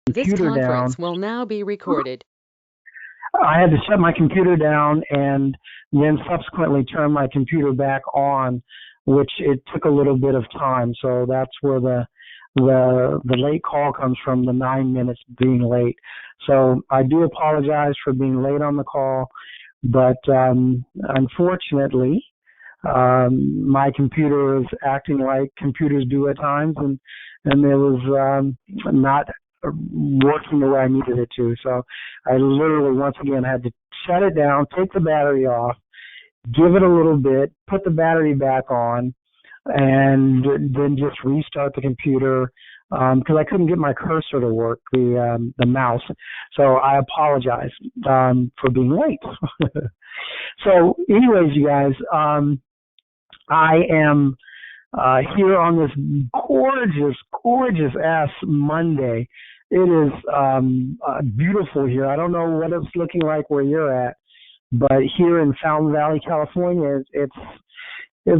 This Computer down. conference will now be recorded. I had to shut my computer down and then subsequently turn my computer back on, which it took a little bit of time. So that's where the late call comes from, the 9 minutes being late. So I do apologize for being late on the call, but unfortunately, my computer is acting like computers do at times, and it was not working the way I needed it to. So I literally, once again, had to shut it down, take the battery off, give it a little bit, put the battery back on, and then just restart the computer because I couldn't get my cursor to work, the mouse. So I apologize for being late. So, anyways, you guys, I am here on this gorgeous ass Monday. It is beautiful here. I don't know what it's looking like where you're at, but here in Fountain Valley, California, it's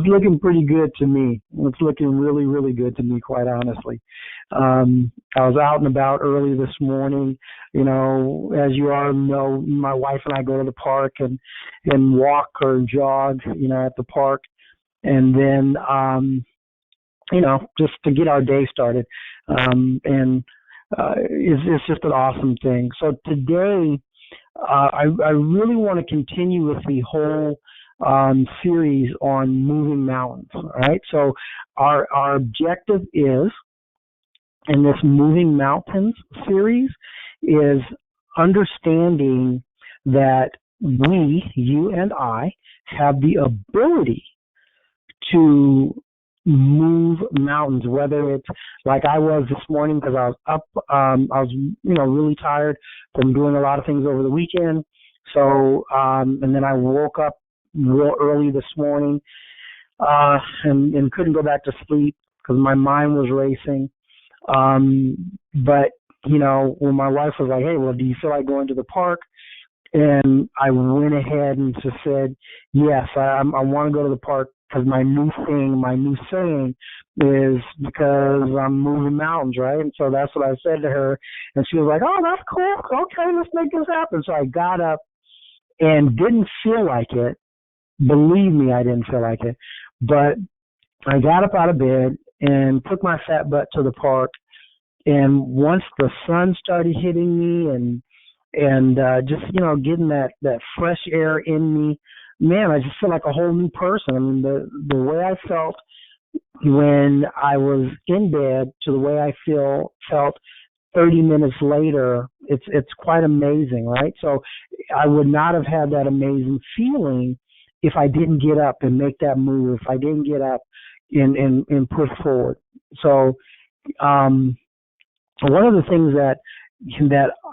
looking pretty good to me. It's looking really good to me, quite honestly. I was out and about early this morning. You know, as you all know, my wife and I go to the park and walk or jog, you know, at the park. And then, you know, just to get our day started. And it's just an awesome thing. So today, I really want to continue with the whole series on moving mountains. All right. So our objective is in this moving mountains series is understanding that we, you and I, have the ability to move mountains, whether it's like I was this morning because I was up, I was, you know, really tired from doing a lot of things over the weekend. So, and then I woke up real early this morning, and couldn't go back to sleep because my mind was racing. But, you know, when my wife was like, hey, well, do you feel like going to the park? And I went ahead and just said, yes, I want to go to the park because my new saying is because I'm moving mountains, right? And so that's what I said to her. And she was like, oh, that's cool. Okay, let's make this happen. So I got up and didn't feel like it. Believe me, I didn't feel like it. But I got up out of bed and took my fat butt to the park. And once the sun started hitting me and just, you know, getting that fresh air in me, man, I just feel like a whole new person. I mean, the way I felt when I was in bed to the way I felt 30 minutes later, it's quite amazing, right? So I would not have had that amazing feeling if I didn't get up and make that move, if I didn't get up and push forward. So one of the things that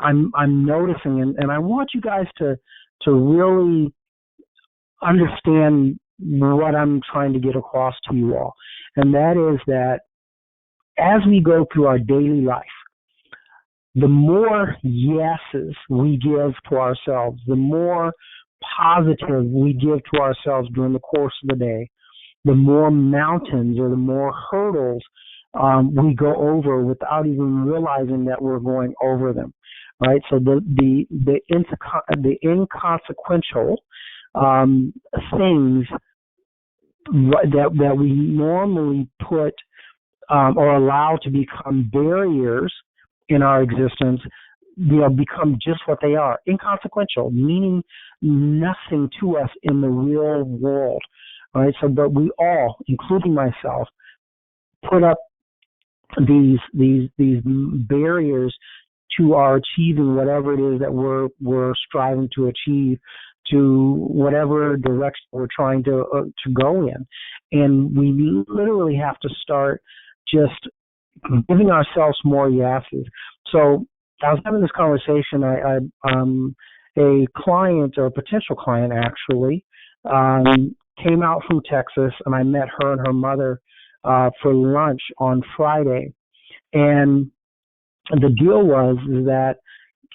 I'm noticing, and I want you guys to really understand what I'm trying to get across to you all, and that is that as we go through our daily life, the more yeses we give to ourselves, the more positive we give to ourselves during the course of the day, the more mountains or the more hurdles we go over without even realizing that we're going over them, right? So the inconsequential things that we normally put or allow to become barriers in our existence, you know, become just what they are, inconsequential, meaning nothing to us in the real world, right? So, but we all, including myself, put up these barriers to our achieving whatever it is that we're striving to achieve, to whatever direction we're trying to go in, and we literally have to start just giving ourselves more yeses. So I was having this conversation. A client or a potential client actually came out from Texas, and I met her and her mother for lunch on Friday. And the deal was that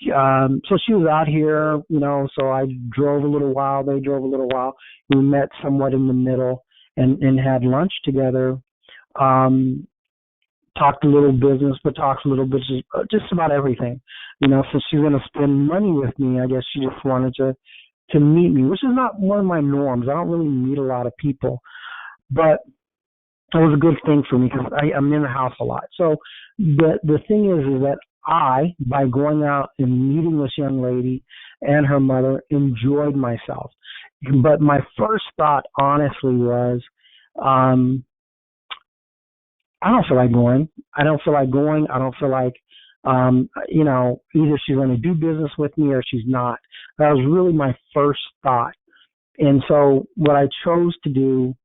so she was out here, you know, so I drove a little while, they drove a little while. We met somewhat in the middle and had lunch together. talked a little business, but talks a little bit just about everything. So she's going to spend money with me. I guess she just wanted to meet me, which is not one of my norms. I don't really meet a lot of people, but it was a good thing for me because I'm in the house a lot. So the thing is that by going out and meeting this young lady and her mother, enjoyed myself. But my first thought, honestly, was, I don't feel like going. I don't feel like either she's going to do business with me or she's not. That was really my first thought. And so what I chose to do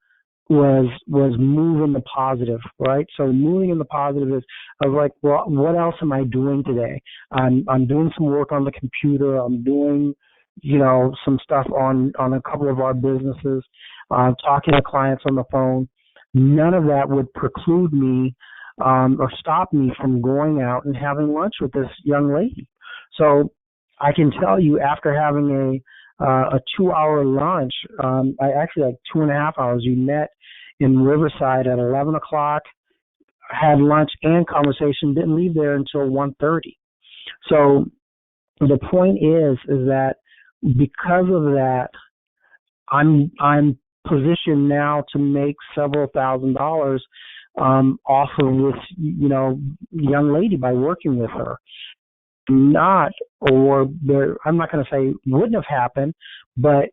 was move in the positive, right? So moving in the positive is, I was like, well, what else am I doing today? I'm doing some work on the computer. I'm doing, some stuff on a couple of our businesses, talking to clients on the phone. None of that would preclude me or stop me from going out and having lunch with this young lady. So I can tell you, after having a 2-hour lunch, I actually like 2.5 hours. We met in Riverside at 11 o'clock, had lunch and conversation, didn't leave there until 1:30. So the point is that because of that, I'm positioned now to make several $1,000s off of this, young lady by working with her. I'm not going to say wouldn't have happened, but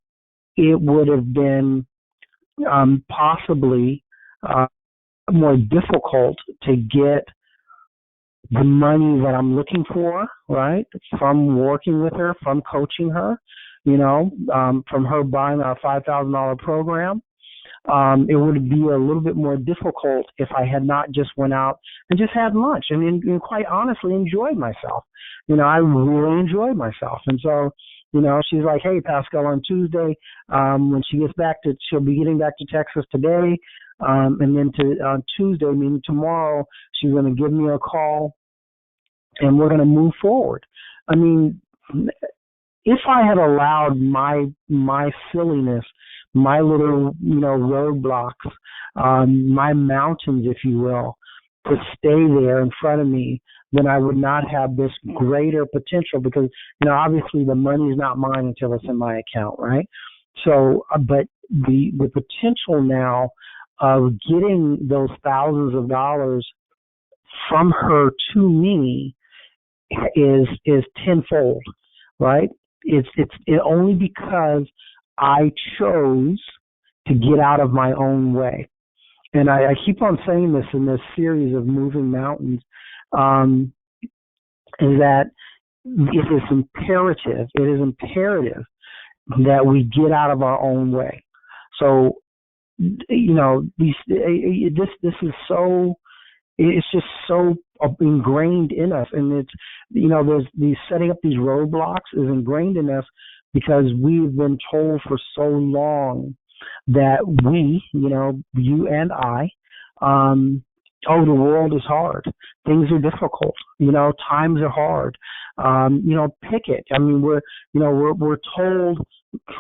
it would have been possibly more difficult to get the money that I'm looking for, right, from working with her, from coaching her, from her buying our $5,000 program. It would be a little bit more difficult if I had not just went out and just had lunch and quite honestly enjoyed myself. I really enjoyed myself. And so, she's like, hey, Pascal, on Tuesday, when she gets back she'll be getting back to Texas today. And then on Tuesday, meaning tomorrow, she's going to give me a call and we're going to move forward. I mean, if I had allowed my silliness, my little, roadblocks, my mountains, if you will, to stay there in front of me, then I would not have this greater potential because, obviously the money is not mine until it's in my account, right? So, but the potential now of getting those thousands of dollars from her to me is tenfold, right? It's only because I chose to get out of my own way. And I keep on saying this in this series of Moving Mountains, is that it is imperative that we get out of our own way. So, this is so, it's just so ingrained in us. And it's, there's these setting up these roadblocks is ingrained in us because we've been told for so long that we, you and I, the world is hard. Things are difficult. Times are hard. Pick it. I mean, we're told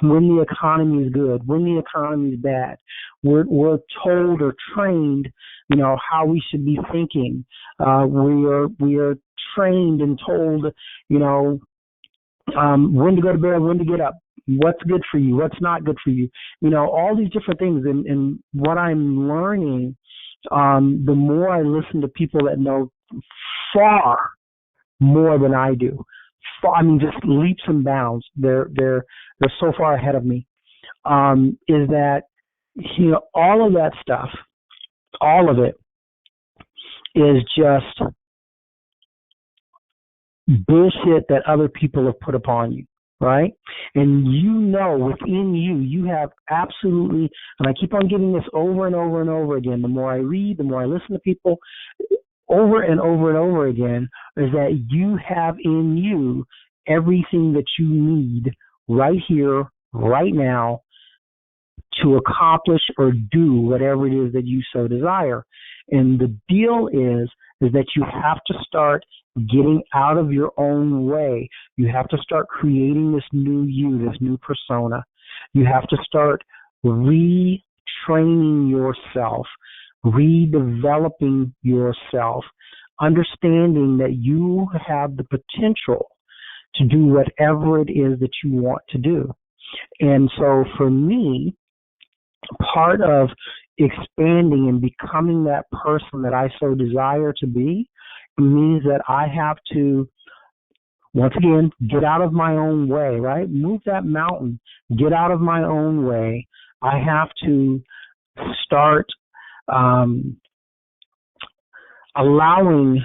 when the economy is good, when the economy is bad. We're told or trained, how we should be thinking. We are trained and told, when to go to bed, when to get up, what's good for you, what's not good for you. All these different things. And what I'm learning, the more I listen to people that know far more than I do, just leaps and bounds. They're so far ahead of me. Is that all of that stuff, all of it is just bullshit that other people have put upon you, right? And within you have absolutely, and I keep on getting this over and over and over again, the more I read, the more I listen to people, over and over and over again, is that you have in you everything that you need right here, right now, to accomplish or do whatever it is that you so desire. And the deal is that you have to start getting out of your own way. You have to start creating this new you, this new persona. You have to start retraining yourself, redeveloping yourself, understanding that you have the potential to do whatever it is that you want to do. And so for me, part of expanding and becoming that person that I so desire to be means that I have to, once again, get out of my own way, right? Move that mountain, get out of my own way. I have to start allowing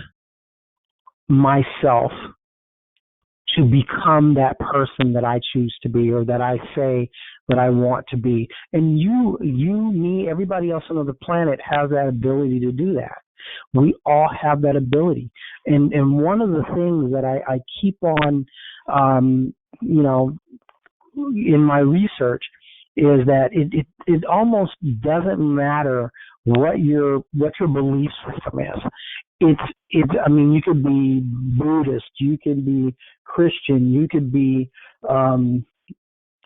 myself to become that person that I choose to be, or that I say that I want to be. And you, me, everybody else on the planet has that ability to do that. We all have that ability. And one of the things that I keep on, in my research is that it almost doesn't matter what your belief system is. I mean, you could be Buddhist, you could be Christian, you could be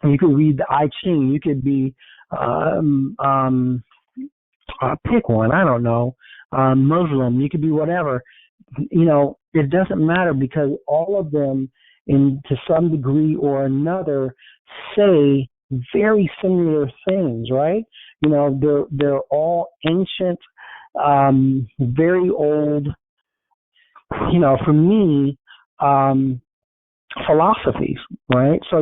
you could read the I Ching, you could be pick one, I don't know, Muslim, you could be whatever. It doesn't matter, because all of them, to some degree or another, say very similar things, right? They're all ancient, very old, for me, philosophies, right? So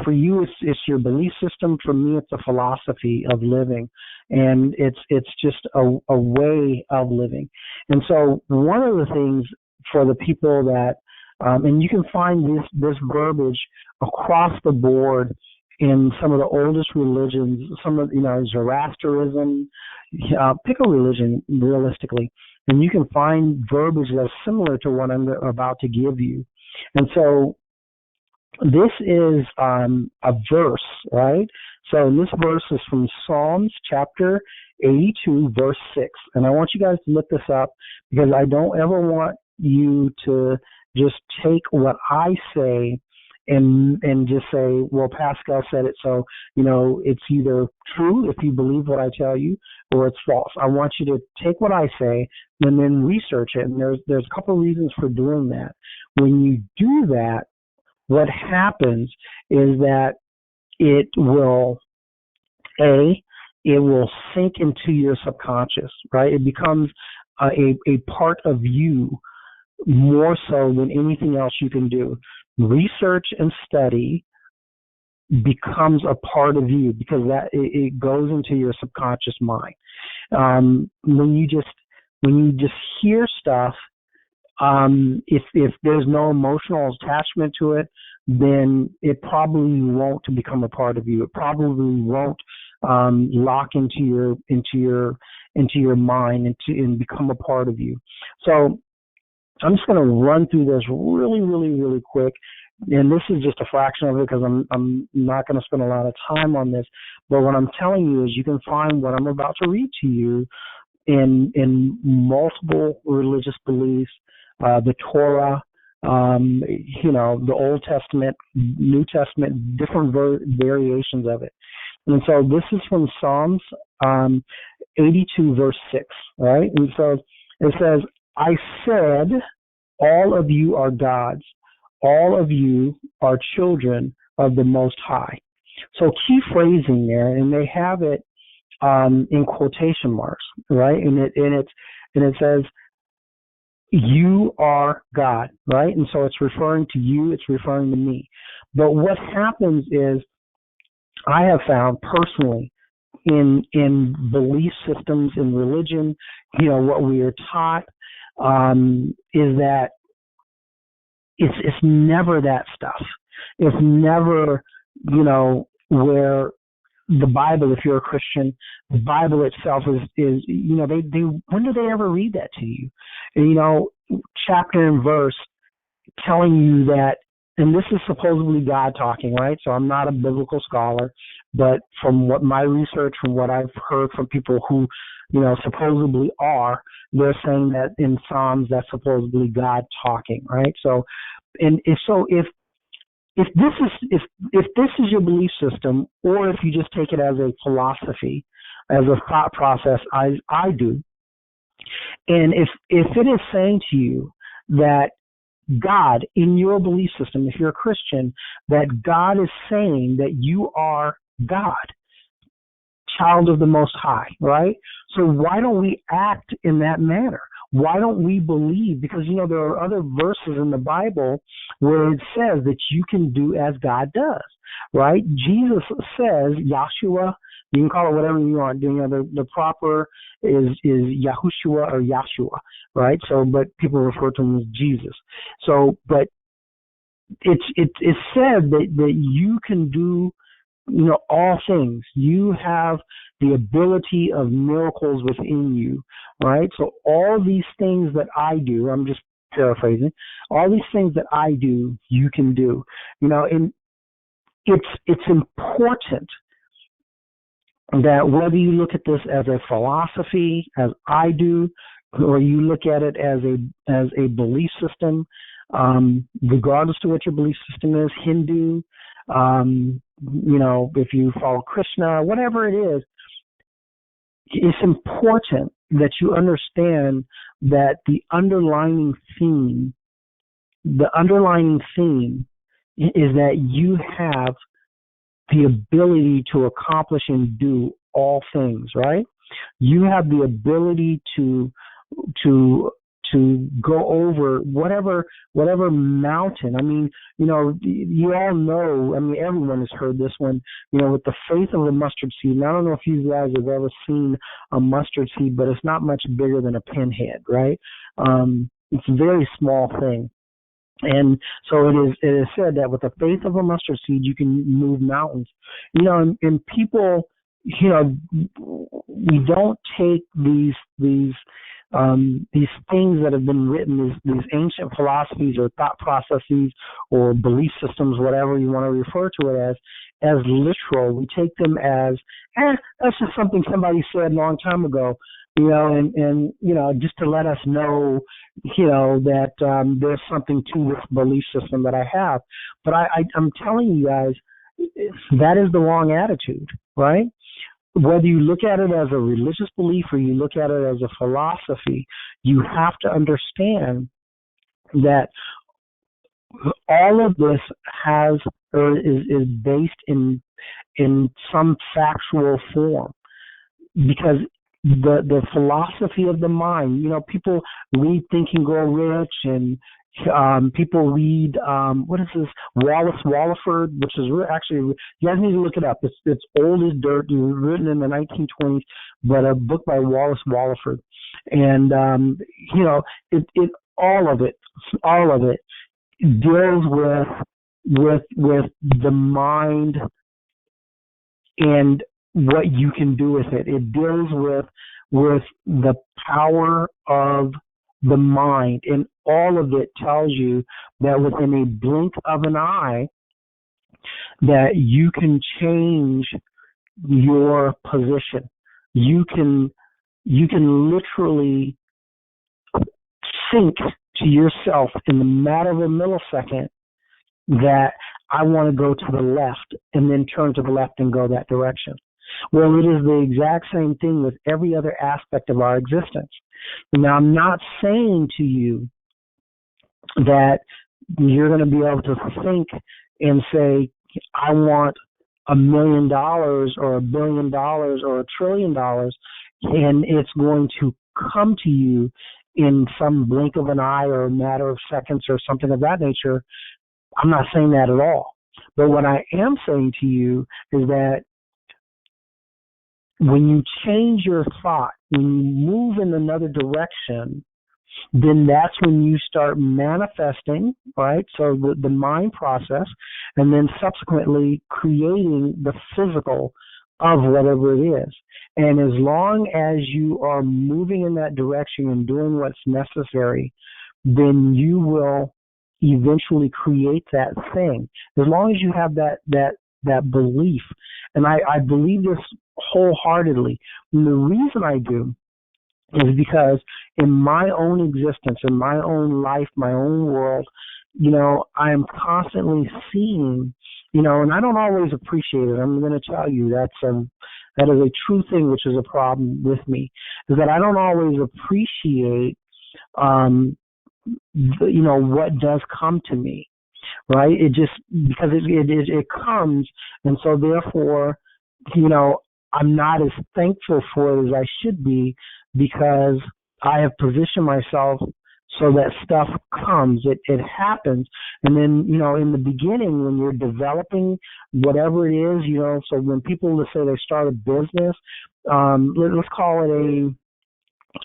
for you, it's your belief system. For me, it's a philosophy of living, and it's just a way of living. And so one of the things for the people that, and you can find this verbiage across the board in some of the oldest religions, some of, Zoroastrianism, pick a religion realistically, and you can find verbiage that's similar to what I'm about to give you. And so this is a verse, right? So this verse is from Psalms chapter 82, verse 6. And I want you guys to look this up, because I don't ever want you to just take what I say and just say, well, Pascal said it, so, it's either true if you believe what I tell you, or it's false. I want you to take what I say and then research it. And there's a couple of reasons for doing that. When you do that, what happens is that it will sink into your subconscious, right? It becomes a part of you more so than anything else you can do. Research and study becomes a part of you, because it goes into your subconscious mind. When you just hear stuff, if there's no emotional attachment to it, then it probably won't become a part of you. It probably won't lock into your mind and become a part of you. So I'm just going to run through this really, really, really quick. And this is just a fraction of it, because I'm not going to spend a lot of time on this. But what I'm telling you is you can find what I'm about to read to you in multiple religious beliefs, the Torah, the Old Testament, New Testament, different variations of it. And so this is from Psalms 82, verse 6, right? And so it says, I said, all of you are gods. All of you are children of the Most High. So key phrasing there, and they have it in quotation marks, right? And it says, you are God, right? And so it's referring to you, it's referring to me. But what happens is, I have found personally in belief systems, in religion, what we are taught is that it's never that stuff. It's never, where the Bible, if you're a Christian, the Bible itself is they when do they ever read that to you? And, chapter and verse telling you that, and this is supposedly God talking, right? So I'm not a biblical scholar, but from what my research, from what I've heard from people who, supposedly are, they're saying that in Psalms that's supposedly God talking, right? So, if this is your belief system, or if you just take it as a philosophy, as a thought process as I do. And if it is saying to you that God, in your belief system, if you're a Christian, that God is saying that you are God, child of the Most High, right? So why don't we act in that manner? Why don't we believe? Because, there are other verses in the Bible where it says that you can do as God does, right? Jesus says, Yahshua, you can call it whatever you want. The proper is Yahushua or Yahshua, right? So, but people refer to him as Jesus. So, but it's said that you can do all things. You have the ability of miracles within you, right? So all these things that I do, I'm just paraphrasing, all these things that I do, you can do, and it's important that whether you look at this as a philosophy, as I do, or you look at it as a belief system, regardless of what your belief system is, Hindu, if you follow Krishna, whatever it is, it's important that you understand that the underlying theme is that you have the ability to accomplish and do all things, right? You have the ability to go over whatever mountain. I mean, you all know, everyone has heard this one, with the faith of a mustard seed. And I don't know if you guys have ever seen a mustard seed, but it's not much bigger than a pinhead, right? It's a very small thing. And so it is said that with the faith of a mustard seed, you can move mountains. And people, we don't take these things that have been written, these ancient philosophies or thought processes or belief systems, whatever you want to refer to it as literal. We take them as, that's just something somebody said a long time ago, and just to let us know, that there's something to this belief system that I have. But I'm telling you guys, that is the wrong attitude, right? Whether you look at it as a religious belief or you look at it as a philosophy, you have to understand that all of this is based in some factual form, because the philosophy of the mind, people read Think and Grow Rich, and people read what is this, Wallace Wallaford, which is actually, you guys need to look it up. It's old as dirt. It was written in the 1920s, but a book by Wallace Wallaford, and it all of it deals with the mind and what you can do with it. It deals with the power of the mind, and all of it tells you that within a blink of an eye that you can change your position. You can literally think to yourself in the matter of a millisecond that I want to go to the left, and then turn to the left and go that direction. Well, it is the exact same thing with every other aspect of our existence. Now, I'm not saying to you that you're going to be able to think and say, I want $1 million or $1 billion or $1 trillion, and it's going to come to you in some blink of an eye or a matter of seconds or something of that nature. I'm not saying that at all. But what I am saying to you is that when you change your thought, when you move in another direction, then that's when you start manifesting, right? So the mind process, and then subsequently creating the physical of whatever it is. And as long as you are moving in that direction and doing what's necessary, then you will eventually create that thing. As long as you have that belief. And I believe this wholeheartedly. And the reason I do is because in my own existence, in my own life, my own world, I am constantly seeing, and I don't always appreciate it. I'm going to tell you that's That is a true thing, which is a problem with me, is that I don't always appreciate, what does come to me, right? It just, because it comes, and so therefore, I'm not as thankful for it as I should be, because I have positioned myself so that stuff comes, it happens. And then, in the beginning, when you're developing whatever it is, so when people, let's say they start a business, let's call it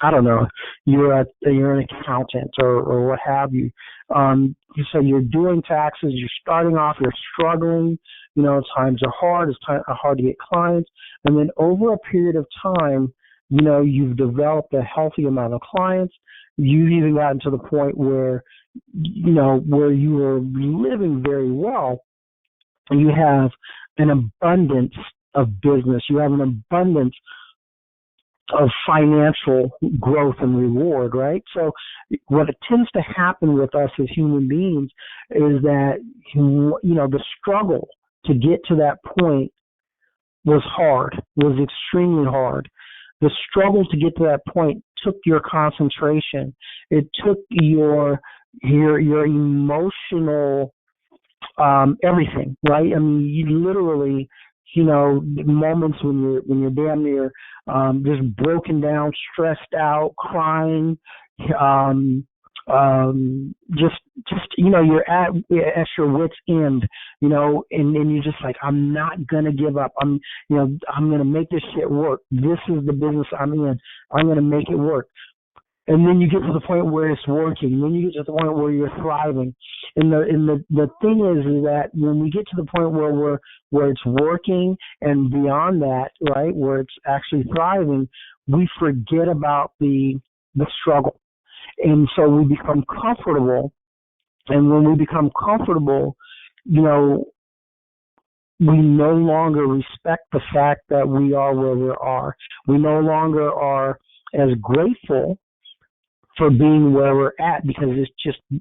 I don't know, you're an accountant or what have you. So you're doing taxes, you're starting off, you're struggling, times are hard, it's hard to get clients. And then over a period of time, you've developed a healthy amount of clients. You've even gotten to the point where, where you are living very well. And you have an abundance of business. You have an abundance of financial growth and reward, right? So what tends to happen with us as human beings is that, the struggle to get to that point was extremely hard. The struggle to get to that point took your concentration. It took your emotional, everything, right? I mean, you literally, moments when you're damn near just broken down, stressed out, crying, just you're at your wit's end, and you're just like, I'm not gonna give up. I'm gonna make this shit work. This is the business I'm in. I'm gonna make it work. And then you get to the point where it's working. Then you get to the point where you're thriving. And the thing is that when we get to the point where it's working and beyond that, right, where it's actually thriving, we forget about the struggle. And so we become comfortable. And when we become comfortable, we no longer respect the fact that we are where we are. We no longer are as grateful for being where we're at, because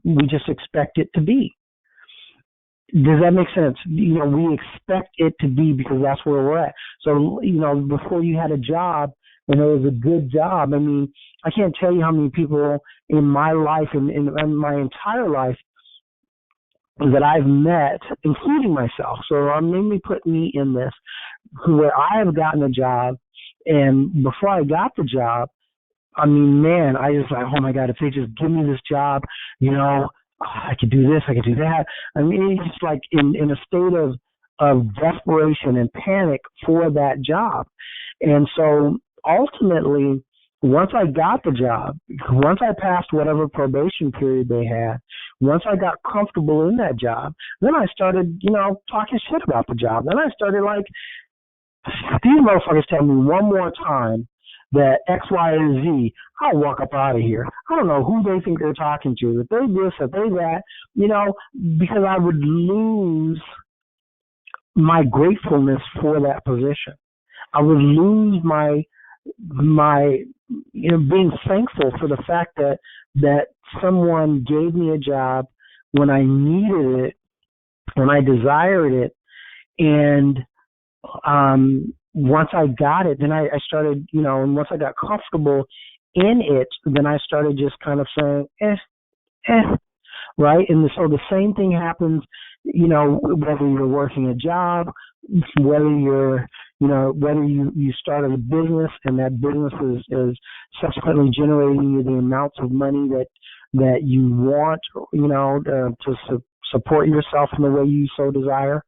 we just expect it to be. Does that make sense? We expect it to be because that's where we're at. So, before you had a job and it was a good job, I mean, I can't tell you how many people in my life and in my entire life that I've met, including myself. So I'm mainly putting me in this, where I have gotten a job, and before I got the job, I mean, man, I just like, oh my God, if they just give me this job, I could do this, I could do that. I mean, it's like in a state of desperation and panic for that job. And so ultimately, once I got the job, once I passed whatever probation period they had, once I got comfortable in that job, then I started, talking shit about the job. Then I started like, these motherfuckers tell me one more time that X, Y, and Z, I'll walk up out of here. I don't know who they think they're talking to, that they this, that they that, because I would lose my gratefulness for that position. I would lose my being thankful for the fact that someone gave me a job when I needed it, when I desired it, and once I got it, then I started, and once I got comfortable in it, then I started just kind of saying, right? And so the same thing happens, whether you're working a job, whether whether you started a business and that business is subsequently generating you the amounts of money that you want, to support yourself in the way you so desire.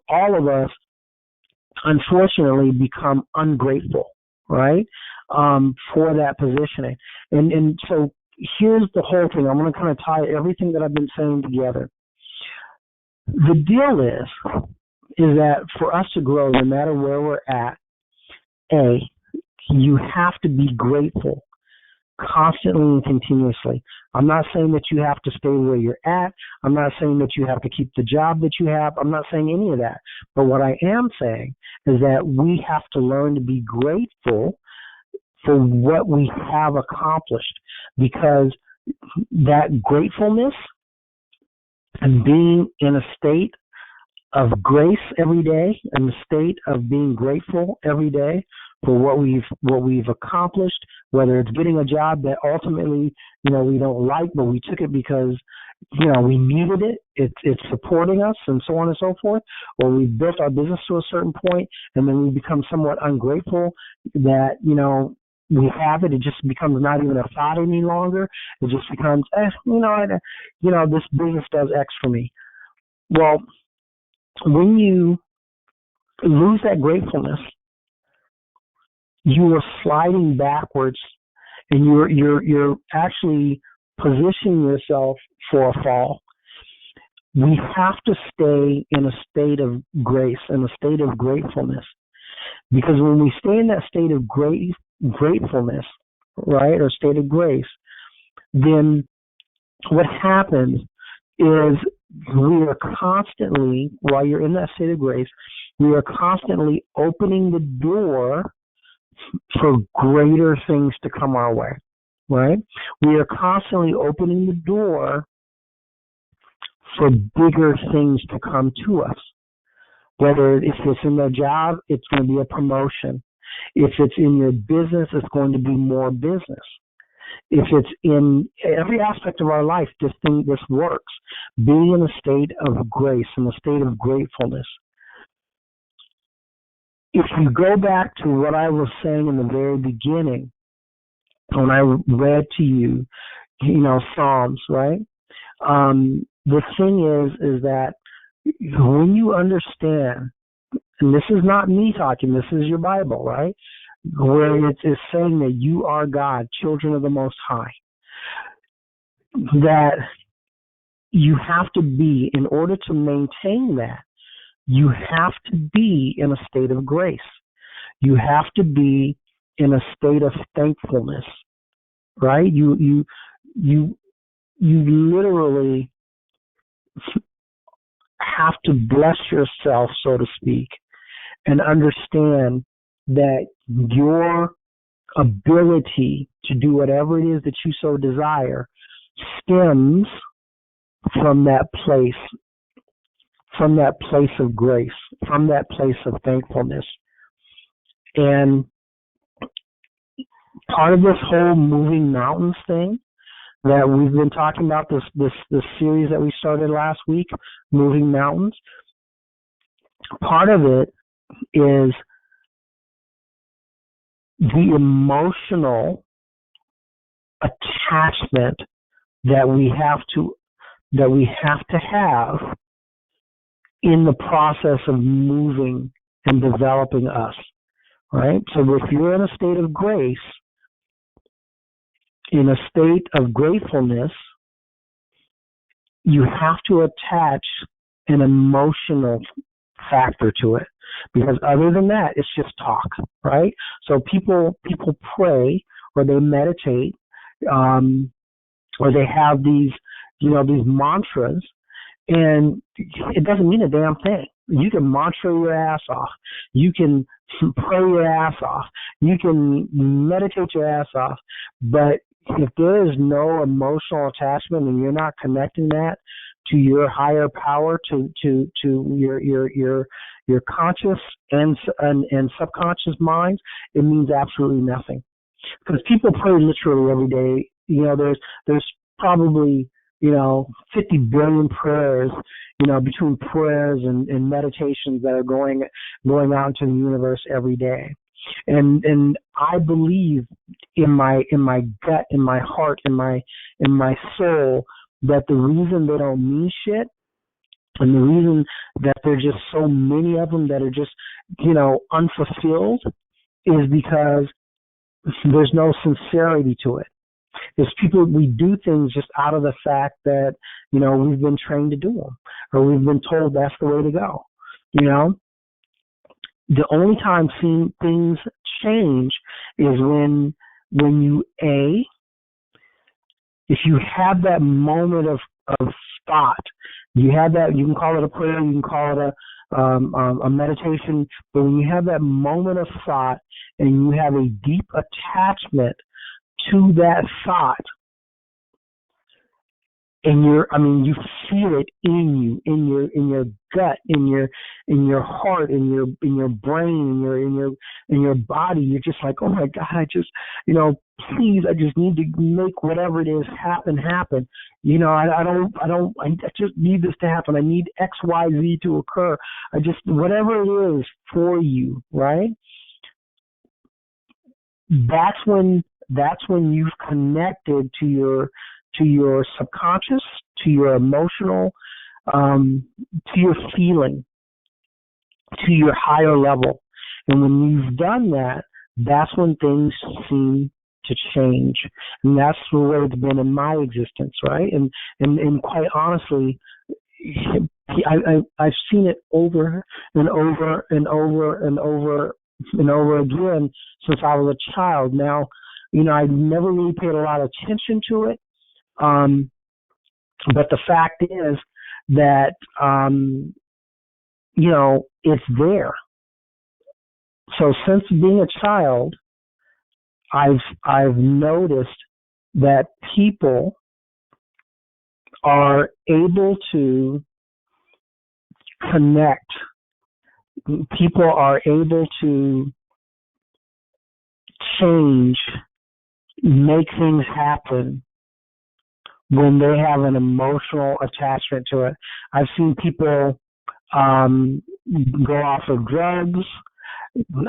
All of us, unfortunately, become ungrateful, right, for that positioning. And so here's the whole thing. I'm going to kind of tie everything that I've been saying together. The deal is that for us to grow, no matter where we're at, you have to be grateful constantly and continuously. I'm not saying that you have to stay where you're at. I'm not saying that you have to keep the job that you have. I'm not saying any of that. But what I am saying is that we have to learn to be grateful for what we have accomplished, because that gratefulness and being in a state of grace every day, in the state of being grateful every day for what we've accomplished, whether it's getting a job that ultimately, we don't like, but we took it because, we needed it. It's supporting us and so on and so forth. Or we've built our business to a certain point and then we become somewhat ungrateful that, we have it. It just becomes not even a thought any longer. It just becomes, this business does X for me. Well, when you lose that gratefulness, you are sliding backwards, and you're actually positioning yourself for a fall. We have to stay in a state of grace, in a state of gratefulness, because when we stay in that state of gratefulness, right, or state of grace, then what happens is we are constantly, while you're in that state of grace, we are constantly opening the door for greater things to come our way, right? We are constantly opening the door for bigger things to come to us. Whether if it's in the job, it's going to be a promotion. If it's in your business, it's going to be more business. If it's in every aspect of our life, this works. Being in a state of grace, in a state of gratefulness. If you go back to what I was saying in the very beginning, when I read to you, Psalms, right? The thing is that when you understand, and this is not me talking, this is your Bible, right? Where it is saying that you are God, children of the Most High. That you have to be, in order to maintain that, you have to be in a state of grace. You have to be in a state of thankfulness, right? You literally have to bless yourself, so to speak, and understand that your ability to do whatever it is that you so desire stems from that place of grace, from that place of thankfulness. And part of this whole moving mountains thing that we've been talking about, this series that we started last week, Moving Mountains, part of it is the emotional attachment that we have to have in the process of moving and developing us, right? So if you're in a state of grace, in a state of gratefulness, you have to attach an emotional factor to it, because other than that, it's just talk, right? So people pray, or they meditate, or they have these mantras, and it doesn't mean a damn thing. You can mantra your ass off. You can pray your ass off. You can meditate your ass off. But if there is no emotional attachment and you're not connecting that to your higher power, to your conscious and subconscious minds, it means absolutely nothing. Because people pray literally every day. There's probably 50 billion prayers, between prayers and meditations that are going out into the universe every day. And I believe in my gut, in my heart, in my soul, that the reason they don't mean shit, and the reason that there's just so many of them that are just, unfulfilled, is because there's no sincerity to it. It's people, we do things just out of the fact that, we've been trained to do them, or we've been told that's the way to go. The only time things change is when you, if you have that moment of thought, you have that, you can call it a prayer, you can call it a meditation, but when you have that moment of thought and you have a deep attachment to that thought, and you feel it in you, in your gut, in your heart, in your brain, in your body. You're just like, oh my God, please, I just need to make whatever it is happen. I just need this to happen. I need X, Y, Z to occur. Whatever it is for you, right? That's when you've connected to your subconscious, to your emotional, to your feeling, to your higher level. And when you've done that, that's when things seem to change. And that's the way it's been in my existence, right? And quite honestly, I've seen it over and over and over and over and over again since I was a child. Now, I never really paid a lot of attention to it. But the fact is that, it's there. So since being a child, I've noticed that people are able to connect. People are able to change, make things happen when they have an emotional attachment to it. I've seen people go off of drugs.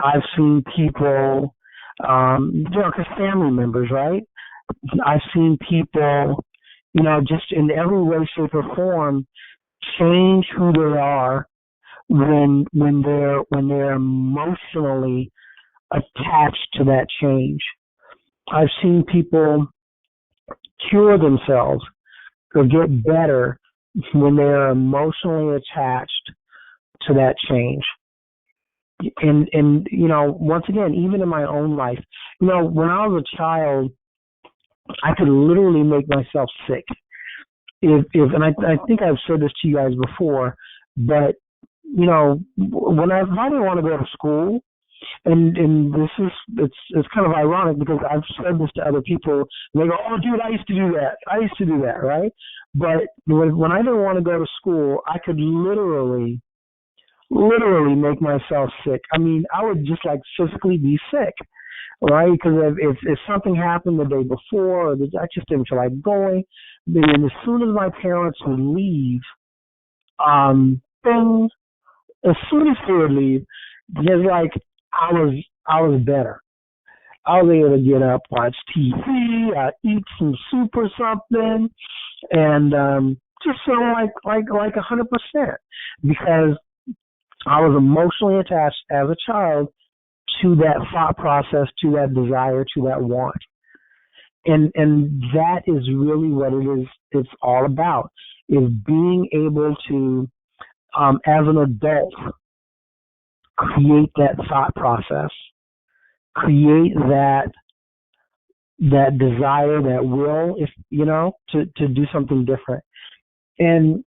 I've seen people, because family members, right? I've seen people, just in every way, shape, or form, change who they are when they're emotionally attached to that change. I've seen people cure themselves or get better when they're emotionally attached to that change. And once again, even in my own life, when I was a child, I could literally make myself sick. And I think I've said this to you guys before, but when I didn't want to go to school, and it's kind of ironic because I've said this to other people, and they go, "Oh, dude, I used to do that, right?" But when I didn't want to go to school, I could literally make myself sick. I mean, I would just physically be sick, right? Because if something happened the day before, or I just didn't feel like going, then as soon as my parents would leave, as soon as they would leave, just I was better. I was able to get up, watch TV, eat some soup or something, and just feel like 100%, because I was emotionally attached as a child to that thought process, to that desire, to that want. And that is really what it's all about, is being able to, as an adult, create that thought process, create that desire, that will, to do something different. And,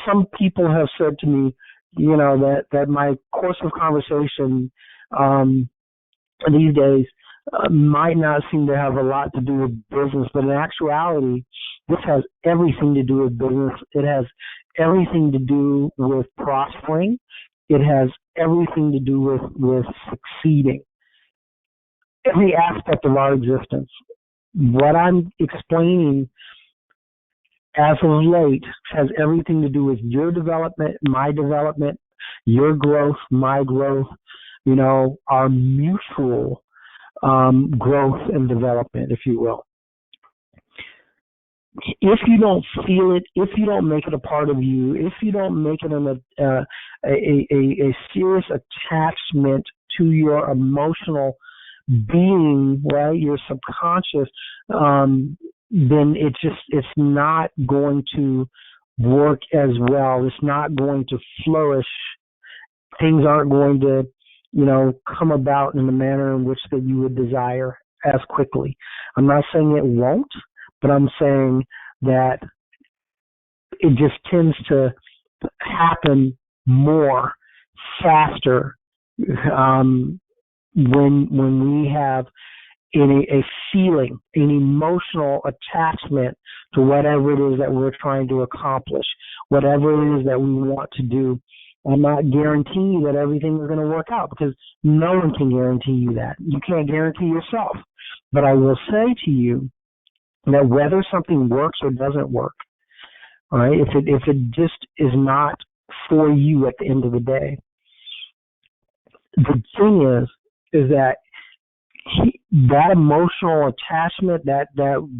some people have said to me, that my course of conversation these days might not seem to have a lot to do with business, but in actuality, this has everything to do with business. It has everything to do with prospering. It has everything to do with succeeding. Every aspect of our existence. What I'm explaining as of late has everything to do with your development, my development, your growth, my growth, our mutual growth and development, if you will. If you don't feel it, if you don't make it a part of you, if you don't make it a serious attachment to your emotional being, right, your subconscious, then it's not going to work as well. It's not going to flourish. Things aren't going to, come about in the manner in which that you would desire as quickly. I'm not saying it won't, but I'm saying that it just tends to happen more, faster, when we have a feeling, an emotional attachment to whatever it is that we're trying to accomplish, whatever it is that we want to do. I'm not guaranteeing you that everything is going to work out, because no one can guarantee you that. You can't guarantee yourself. But I will say to you that whether something works or doesn't work, all right, if it just is not for you at the end of the day, the thing is that that emotional attachment, that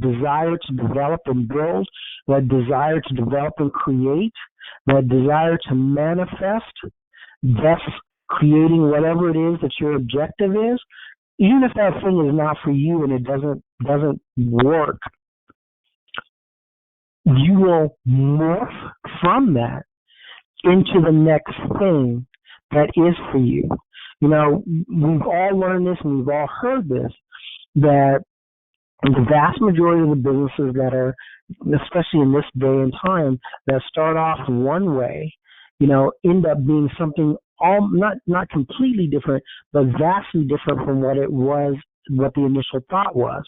desire to develop and build, that desire to develop and create, that desire to manifest, thus creating whatever it is that your objective is, even if that thing is not for you and it doesn't work, you will morph from that into the next thing that is for you. You know, we've all learned this and we've all heard this, that the vast majority of the businesses that are, especially in this day and time, that start off one way, you know, end up being something not completely different, but vastly different from what it was, what the initial thought was.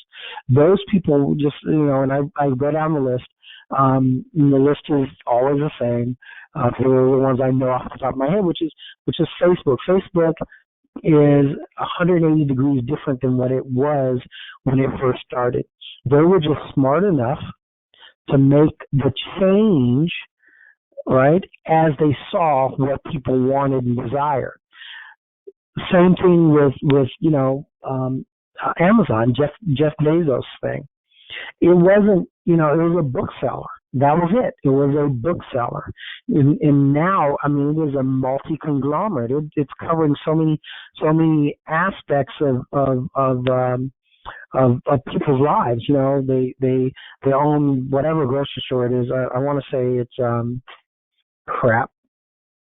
Those people just, you know, and I go down the list, and the list is always the same, for the ones I know off the top of my head, which is Facebook. Facebook is 180 degrees different than what it was when it first started. They were just smart enough to make the change, right, as they saw what people wanted and desired. Same thing with you know, Amazon, Jeff Bezos thing. It wasn't, you know, it was a bookseller. That was it. It was a bookseller. And now, I mean, it is a multi-conglomerate. It's covering so many aspects of people's lives. You know, they own whatever grocery store it is. I want to say it's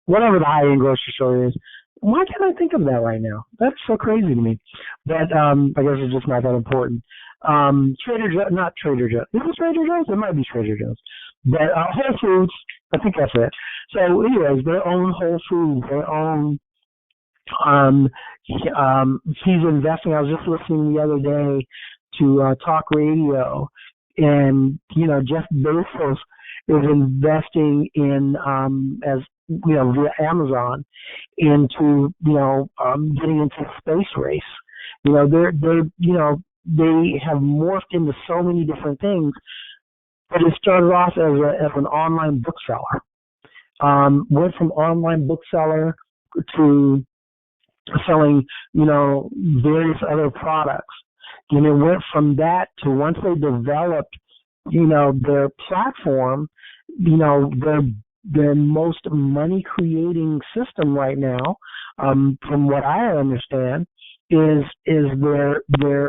whatever the high-end grocery store is. Why can't I think of that right now? That's so crazy to me. But I guess it's just not that important. Trader Joe's, not Trader Joe's. Is it Trader Joe's? It might be Trader Joe's. But Whole Foods, I think that's it. So anyways, they own Whole Foods. They own, he's investing. I was just listening the other day to talk radio, and, you know, Jeff Bezos is investing in, as, you know, via Amazon, into, you know, getting into the space race. You know, they're you know, they have morphed into so many different things, but it started off as an online bookseller. Went from online bookseller to selling, you know, various other products. And it went from that to, once they developed, you know, their platform, you know, their most money creating system right now, from what I understand, is their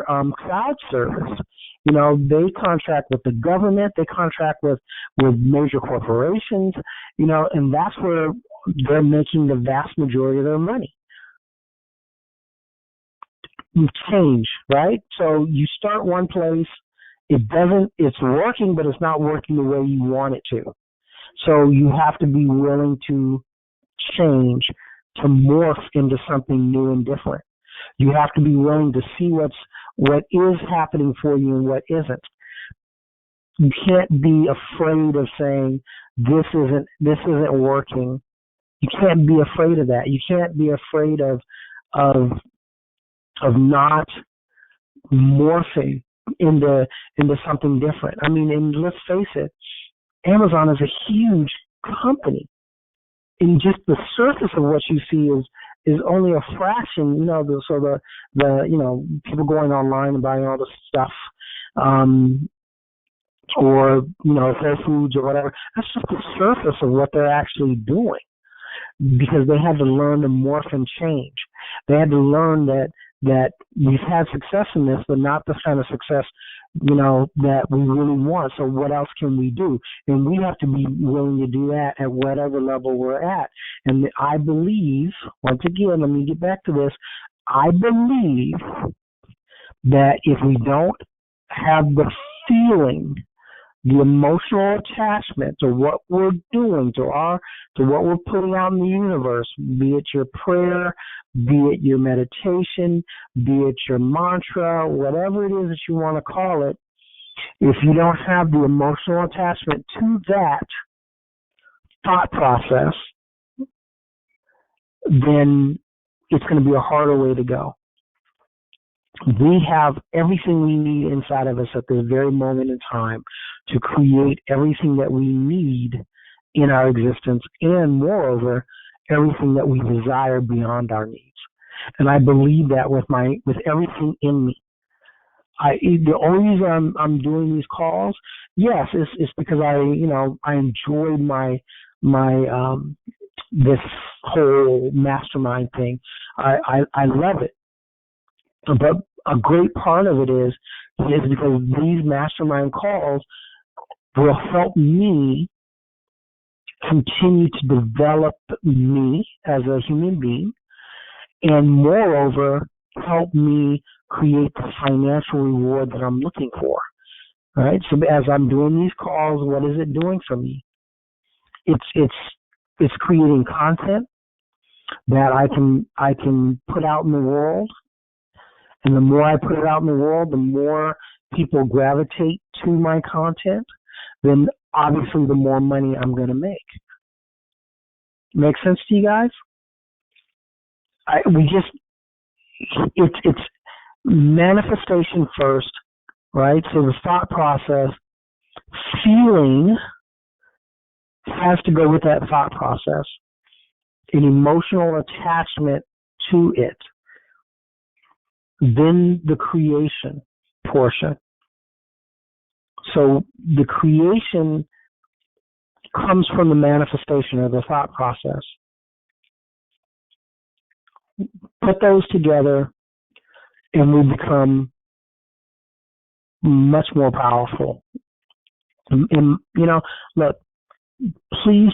cloud service. You know, they contract with the government, they contract with major corporations, you know, and that's where they're making the vast majority of their money. You change, right? So you start one place, it's working, but it's not working the way you want it to. So you have to be willing to change, to morph into something new and different. You have to be willing to see what is happening for you and what isn't. You can't be afraid of saying this isn't working. You can't be afraid of that. You can't be afraid of not morphing into something different. I mean, and let's face it, Amazon is a huge company. And just the surface of what you see is only a fraction, you know, the you know, people going online and buying all this stuff, or, you know, Whole Foods or whatever. That's just the surface of what they're actually doing, because they had to learn to morph and change. They had to learn that we've had success in this, but not the kind of success, you know, that we really want. So what else can we do? And we have to be willing to do that at whatever level we're at. And I believe, once again, let me get back to this, I believe that if we don't have the feeling the emotional attachment to what we're doing, to what we're putting out in the universe, be it your prayer, be it your meditation, be it your mantra, whatever it is that you want to call it, if you don't have the emotional attachment to that thought process, then it's going to be a harder way to go. We have everything we need inside of us at this very moment in time to create everything that we need in our existence, and moreover, everything that we desire beyond our needs. And I believe that with everything in me. The only reason I'm doing these calls, yes, is because I enjoyed my this whole mastermind thing. I love it. But a great part of it is because these mastermind calls will help me continue to develop me as a human being, and moreover, help me create the financial reward that I'm looking for. All right. So as I'm doing these calls, what is it doing for me? It's creating content that I can put out in the world. And the more I put it out in the world, the more people gravitate to my content, then obviously the more money I'm going to make. Make sense to you guys? It's manifestation first, right? So the thought process, feeling has to go with that thought process, an emotional attachment to it. Then the creation portion. So the creation comes from the manifestation of the thought process. Put those together and we become much more powerful. And look, please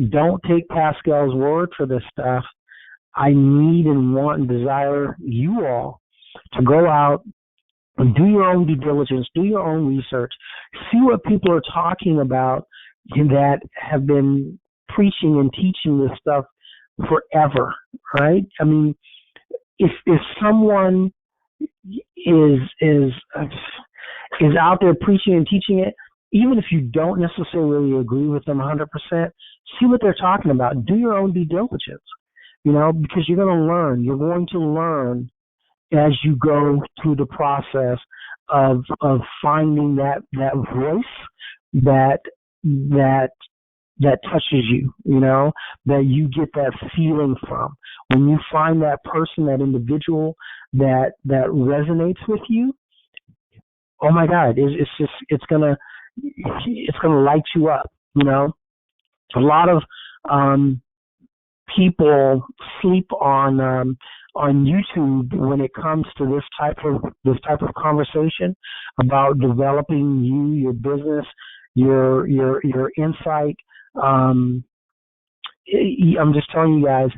don't take Pascal's word for this stuff. I need and want and desire you all to go out and do your own due diligence, do your own research, see what people are talking about that have been preaching and teaching this stuff forever, right? I mean, if someone is out there preaching and teaching it, even if you don't necessarily agree with them 100%, see what they're talking about. Do your own due diligence. Because you're going to learn. You're going to learn as you go through the process of finding that voice that touches you, that you get that feeling from. When you find that person, that individual that resonates with you, oh my God, it's gonna light you up. A lot of people sleep on YouTube when it comes to this type of conversation about developing your business, your insight. I'm just telling you guys,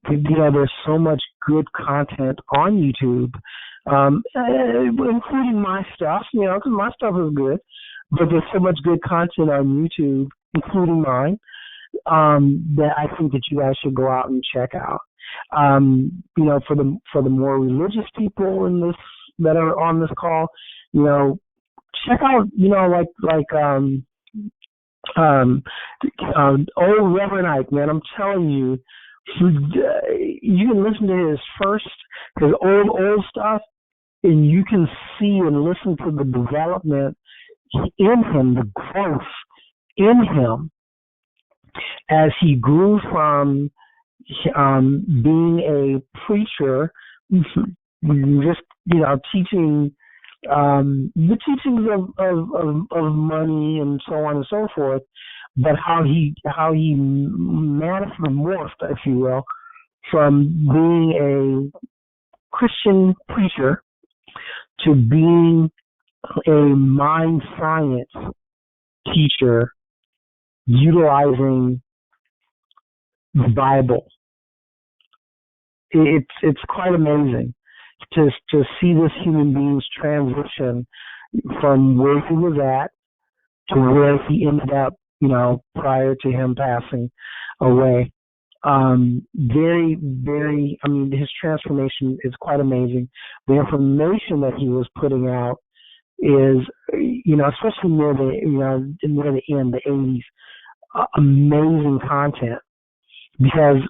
there's so much good content on YouTube, including my stuff, because my stuff is good, but there's so much good content on YouTube, including mine, that I think that you guys should go out and check out. For the more religious people in this that are on this call, check out, old Reverend Ike, man. I'm telling you, you can listen to his old stuff, and you can see and listen to the development in him, the growth in him, as he grew from being a preacher, just teaching the teachings of money and so on and so forth, but how he morphed, if you will, from being a Christian preacher to being a mind science teacher utilizing the Bible. It's quite amazing to see this human being's transition, from where he was at to where he ended up, prior to him passing away. Very, very, his transformation is quite amazing. The information that he was putting out is, especially near the end, the 80s, amazing content. Because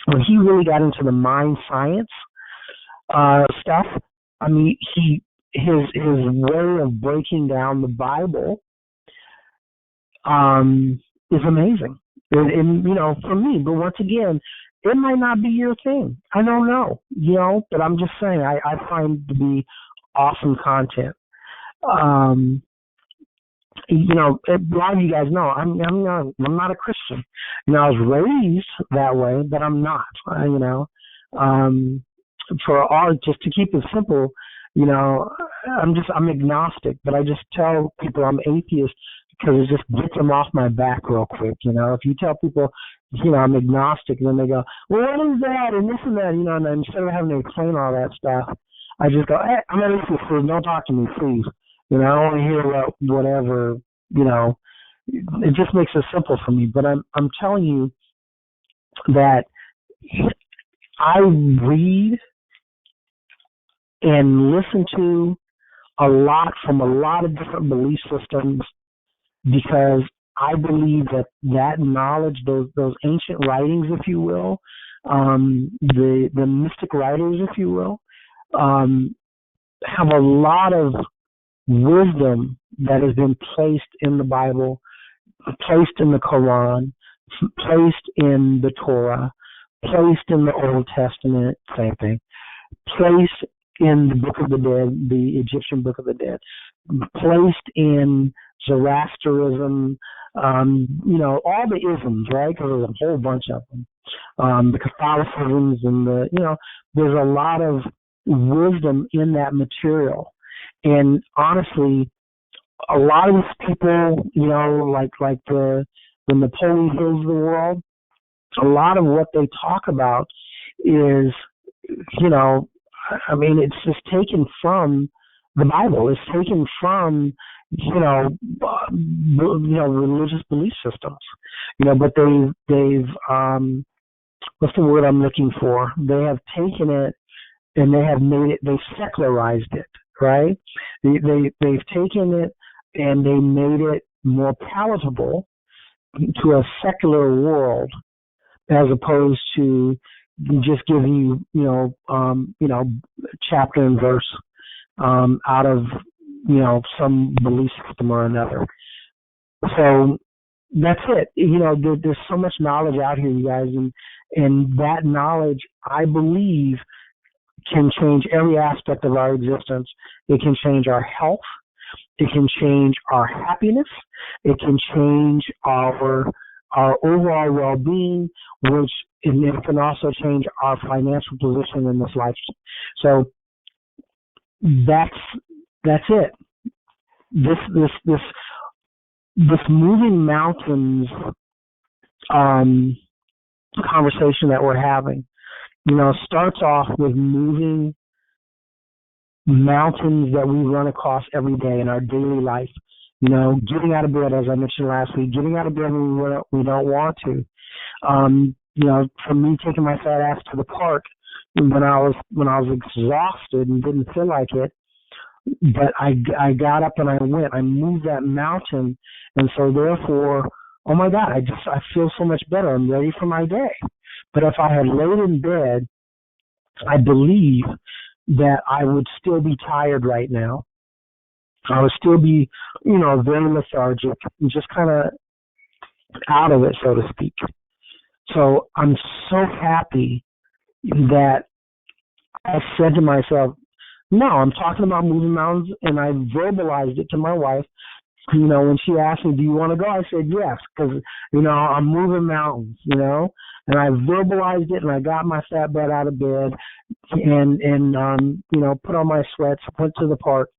when he really got into the mind science stuff, his way of breaking down the Bible is amazing. And for me, but once again, it might not be your thing. I don't know, but I'm just saying I find it to be awesome content. A lot of you guys know I'm not a Christian. I was raised that way, but I'm not. Just to keep it simple, I'm agnostic, but I just tell people I'm atheist because it just gets them off my back real quick. If you tell people, I'm agnostic, and then they go, well, what is that, and this and that, and instead of having to explain all that stuff, I just go, hey, I'm an atheist, please don't talk to me, please. I don't want to hear whatever, it just makes it simple for me. But I'm telling you that I read and listen to a lot from a lot of different belief systems because I believe that knowledge, those ancient writings, if you will, the mystic writers, if you will, have a lot of wisdom that has been placed in the Bible, placed in the Quran, placed in the Torah, placed in the Old Testament, same thing, placed in the Book of the Dead, the Egyptian Book of the Dead, placed in Zoroastrianism, all the isms, right? Because there's a whole bunch of them. The Catholicisms and there's a lot of wisdom in that material. And honestly, a lot of these people, like the Napoleon Hills of the world, a lot of what they talk about is, it's just taken from the Bible. It's taken from, religious belief systems, but they've what's the word I'm looking for? They have taken it and they have they've secularized it, right? They've taken it and they made it more palatable to a secular world as opposed to just giving you, chapter and verse out of, some belief system or another. So that's it. There's so much knowledge out here, you guys, and that knowledge, I believe, can change every aspect of our existence. It can change our health. It can change our happiness. It can change our overall well-being, which it can also change our financial position in this life. So that's it. This moving mountains conversation that we're having, starts off with moving mountains that we run across every day in our daily life. Getting out of bed, as I mentioned last week, getting out of bed when we don't want to. For me, taking my fat ass to the park when I was exhausted and didn't feel like it, but I got up and I went. I moved that mountain, and so therefore, oh my God, I feel so much better. I'm ready for my day. But if I had laid in bed, I believe that I would still be tired right now. I would still be, very lethargic and just kind of out of it, so to speak. So I'm so happy that I said to myself, no, I'm talking about moving mountains, and I verbalized it to my wife. When she asked me, do you want to go? I said yes, because, I'm moving mountains, and I verbalized it, and I got my fat butt out of bed and put on my sweats, went to the park,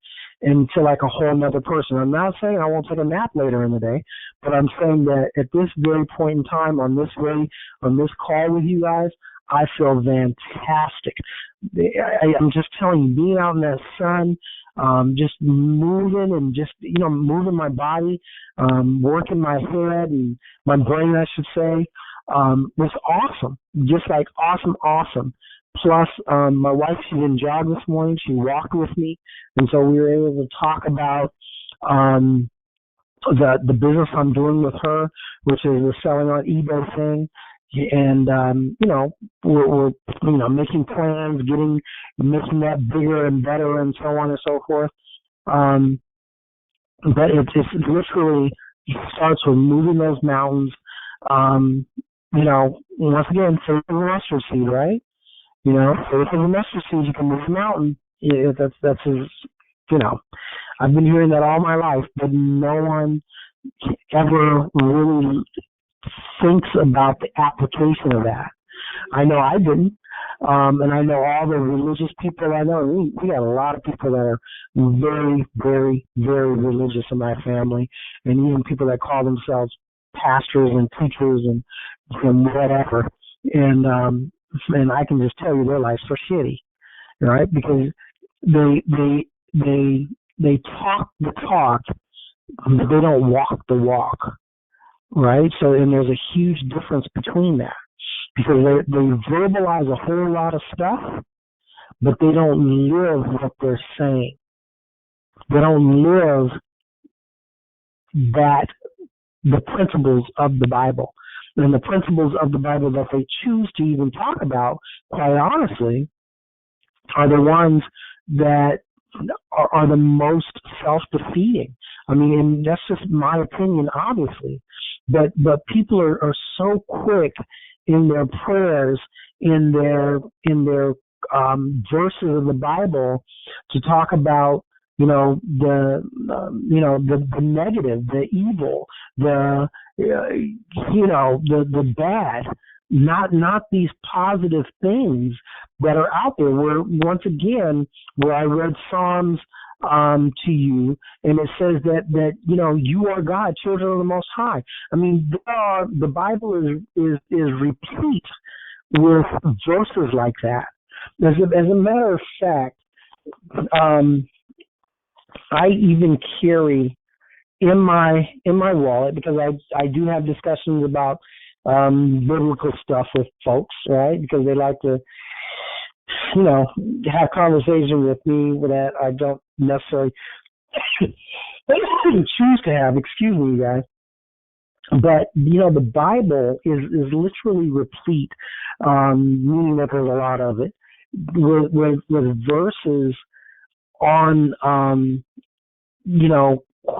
and feel like a whole nother person. I'm not saying I won't take a nap later in the day, but I'm saying that at this very point in time on this call with you guys, I feel fantastic. I'm just telling you, being out in that sun, just moving and just, moving my body, working my head and my brain, I should say, was awesome. Just like awesome. Plus, my wife, she didn't jog this morning. She walked with me. And so we were able to talk about, the business I'm doing with her, which is the selling on eBay thing. And, we're making plans, making that bigger and better and so on and so forth. But it's literally starts with moving those mountains. Once again, faith is a mustard seed, right? Faith is a mustard seed. You can move a mountain. Yeah, that's I've been hearing that all my life, but no one ever really thinks about the application of that. I know I didn't. And I know all the religious people I know. We got a lot of people that are very, very, very religious in my family, and even people that call themselves pastors and preachers and whatever. And I can just tell you their lives are shitty, right? Because they talk the talk, but they don't walk the walk, right? So, and there's a huge difference between that, because they verbalize a whole lot of stuff, but they don't live what they're saying. They don't live the principles of the Bible. And the principles of the Bible that they choose to even talk about, quite honestly, are the ones that are the most self-defeating. I mean, and that's just my opinion, obviously. But people are so quick in their prayers, in their verses of the Bible, to talk about the negative, the evil, the bad, not these positive things that are out there. Where once again, where I read Psalms to you, and it says that you are God, children of the Most High. I mean, the Bible is replete with verses like that. As a matter of fact, I even carry in my wallet, because I do have discussions about biblical stuff with folks, right? Because they like to have conversation with me that I don't necessarily choose to have. Excuse me, guys. But the Bible is literally replete, meaning that there's a lot of it, with verses on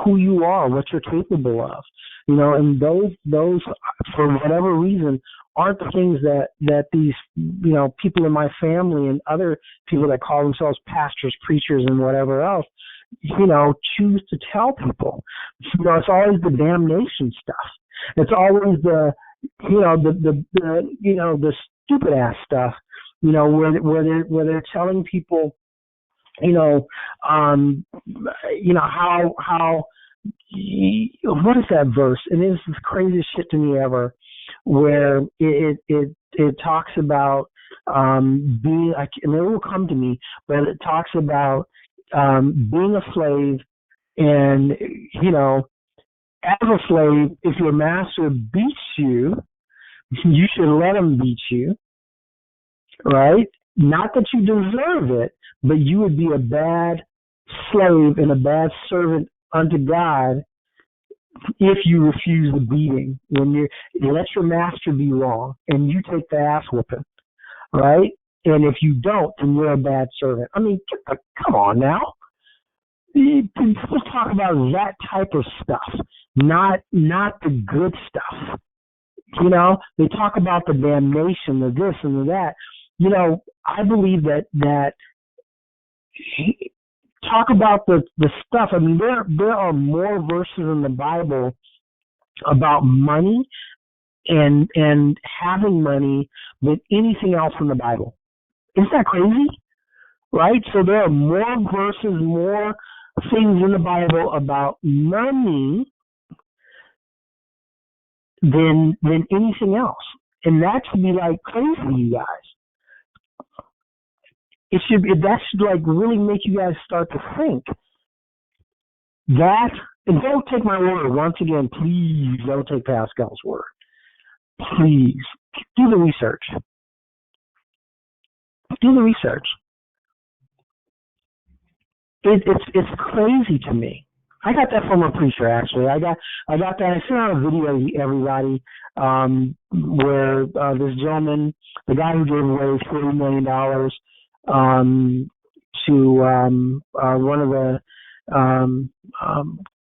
who you are, what you're capable of, and those for whatever reason aren't the things that these people in my family and other people that call themselves pastors, preachers, and whatever else choose to tell people. It's always the damnation stuff. It's always the stupid ass stuff, where they're telling people how what is that verse? And it's the craziest shit to me ever, where it talks about being, and it will come to me, but it talks about being a slave, and as a slave, if your master beats you, you should let him beat you, right? Not that you deserve it, but you would be a bad slave and a bad servant unto God if you refuse the beating. When you let your master be wrong and you take the ass whooping, right? And if you don't, then you're a bad servant. I mean, come on now. People talk about that type of stuff, not the good stuff. They talk about the damnation, the this and the that. I believe that talk about the stuff. I mean, there are more verses in the Bible about money and having money than anything else in the Bible. Isn't that crazy? Right? So there are more verses, more things in the Bible about money than anything else. And that should be like crazy to you guys. That should like really make you guys start to think that, and don't take my word. Once again, please don't take Pascal's word. Please do the research. Do the research. It's crazy to me. I got that from a preacher, actually. I got that. I sent out a video to everybody where this gentleman, the guy who gave away $40 million to one of the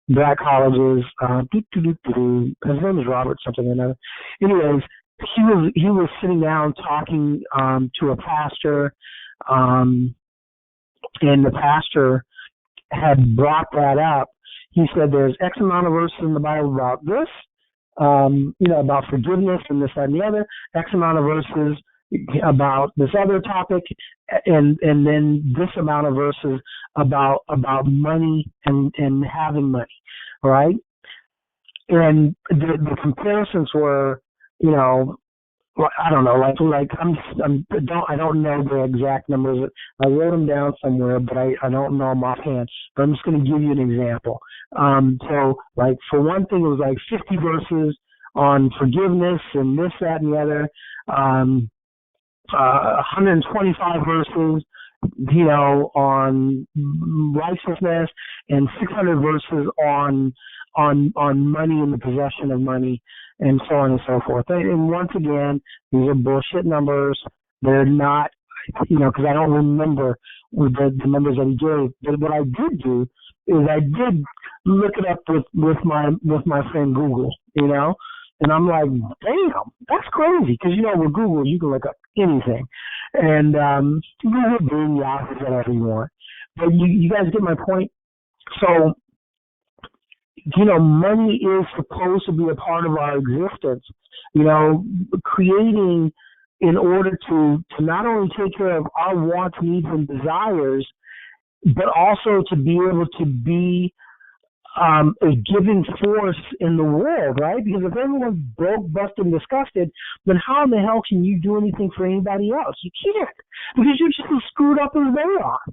black colleges. His name is Robert something or another. Anyways, he was sitting down talking to a pastor, and the pastor had brought that up. He said there's X amount of verses in the Bible about this, about forgiveness and this, that, and the other, X amount of verses about this other topic, and then this amount of verses about money and having money, right? And the comparisons were, I don't know, like I don't know the exact numbers. I wrote them down somewhere, but I don't know them offhand. But I'm just going to give you an example. So, like, for one thing, it was like 50 verses on forgiveness and this, that, and the other. 125 verses, on righteousness, and 600 verses on money and the possession of money, and so on and so forth. And once again, these are bullshit numbers. They're not, because I don't remember the numbers that he gave. But what I did do is I did look it up with my friend Google, and I'm like, damn, that's crazy. Because, with Google, you can look up anything. And Google, Bing, Yahoo, whatever you want. But you guys get my point? So, money is supposed to be a part of our existence. Creating in order to not only take care of our wants, needs, and desires, but also to be able to be a giving force in the world, right? Because if everyone's broke, busted, and disgusted, then how in the hell can you do anything for anybody else? You can't, because you're just as screwed up as they are.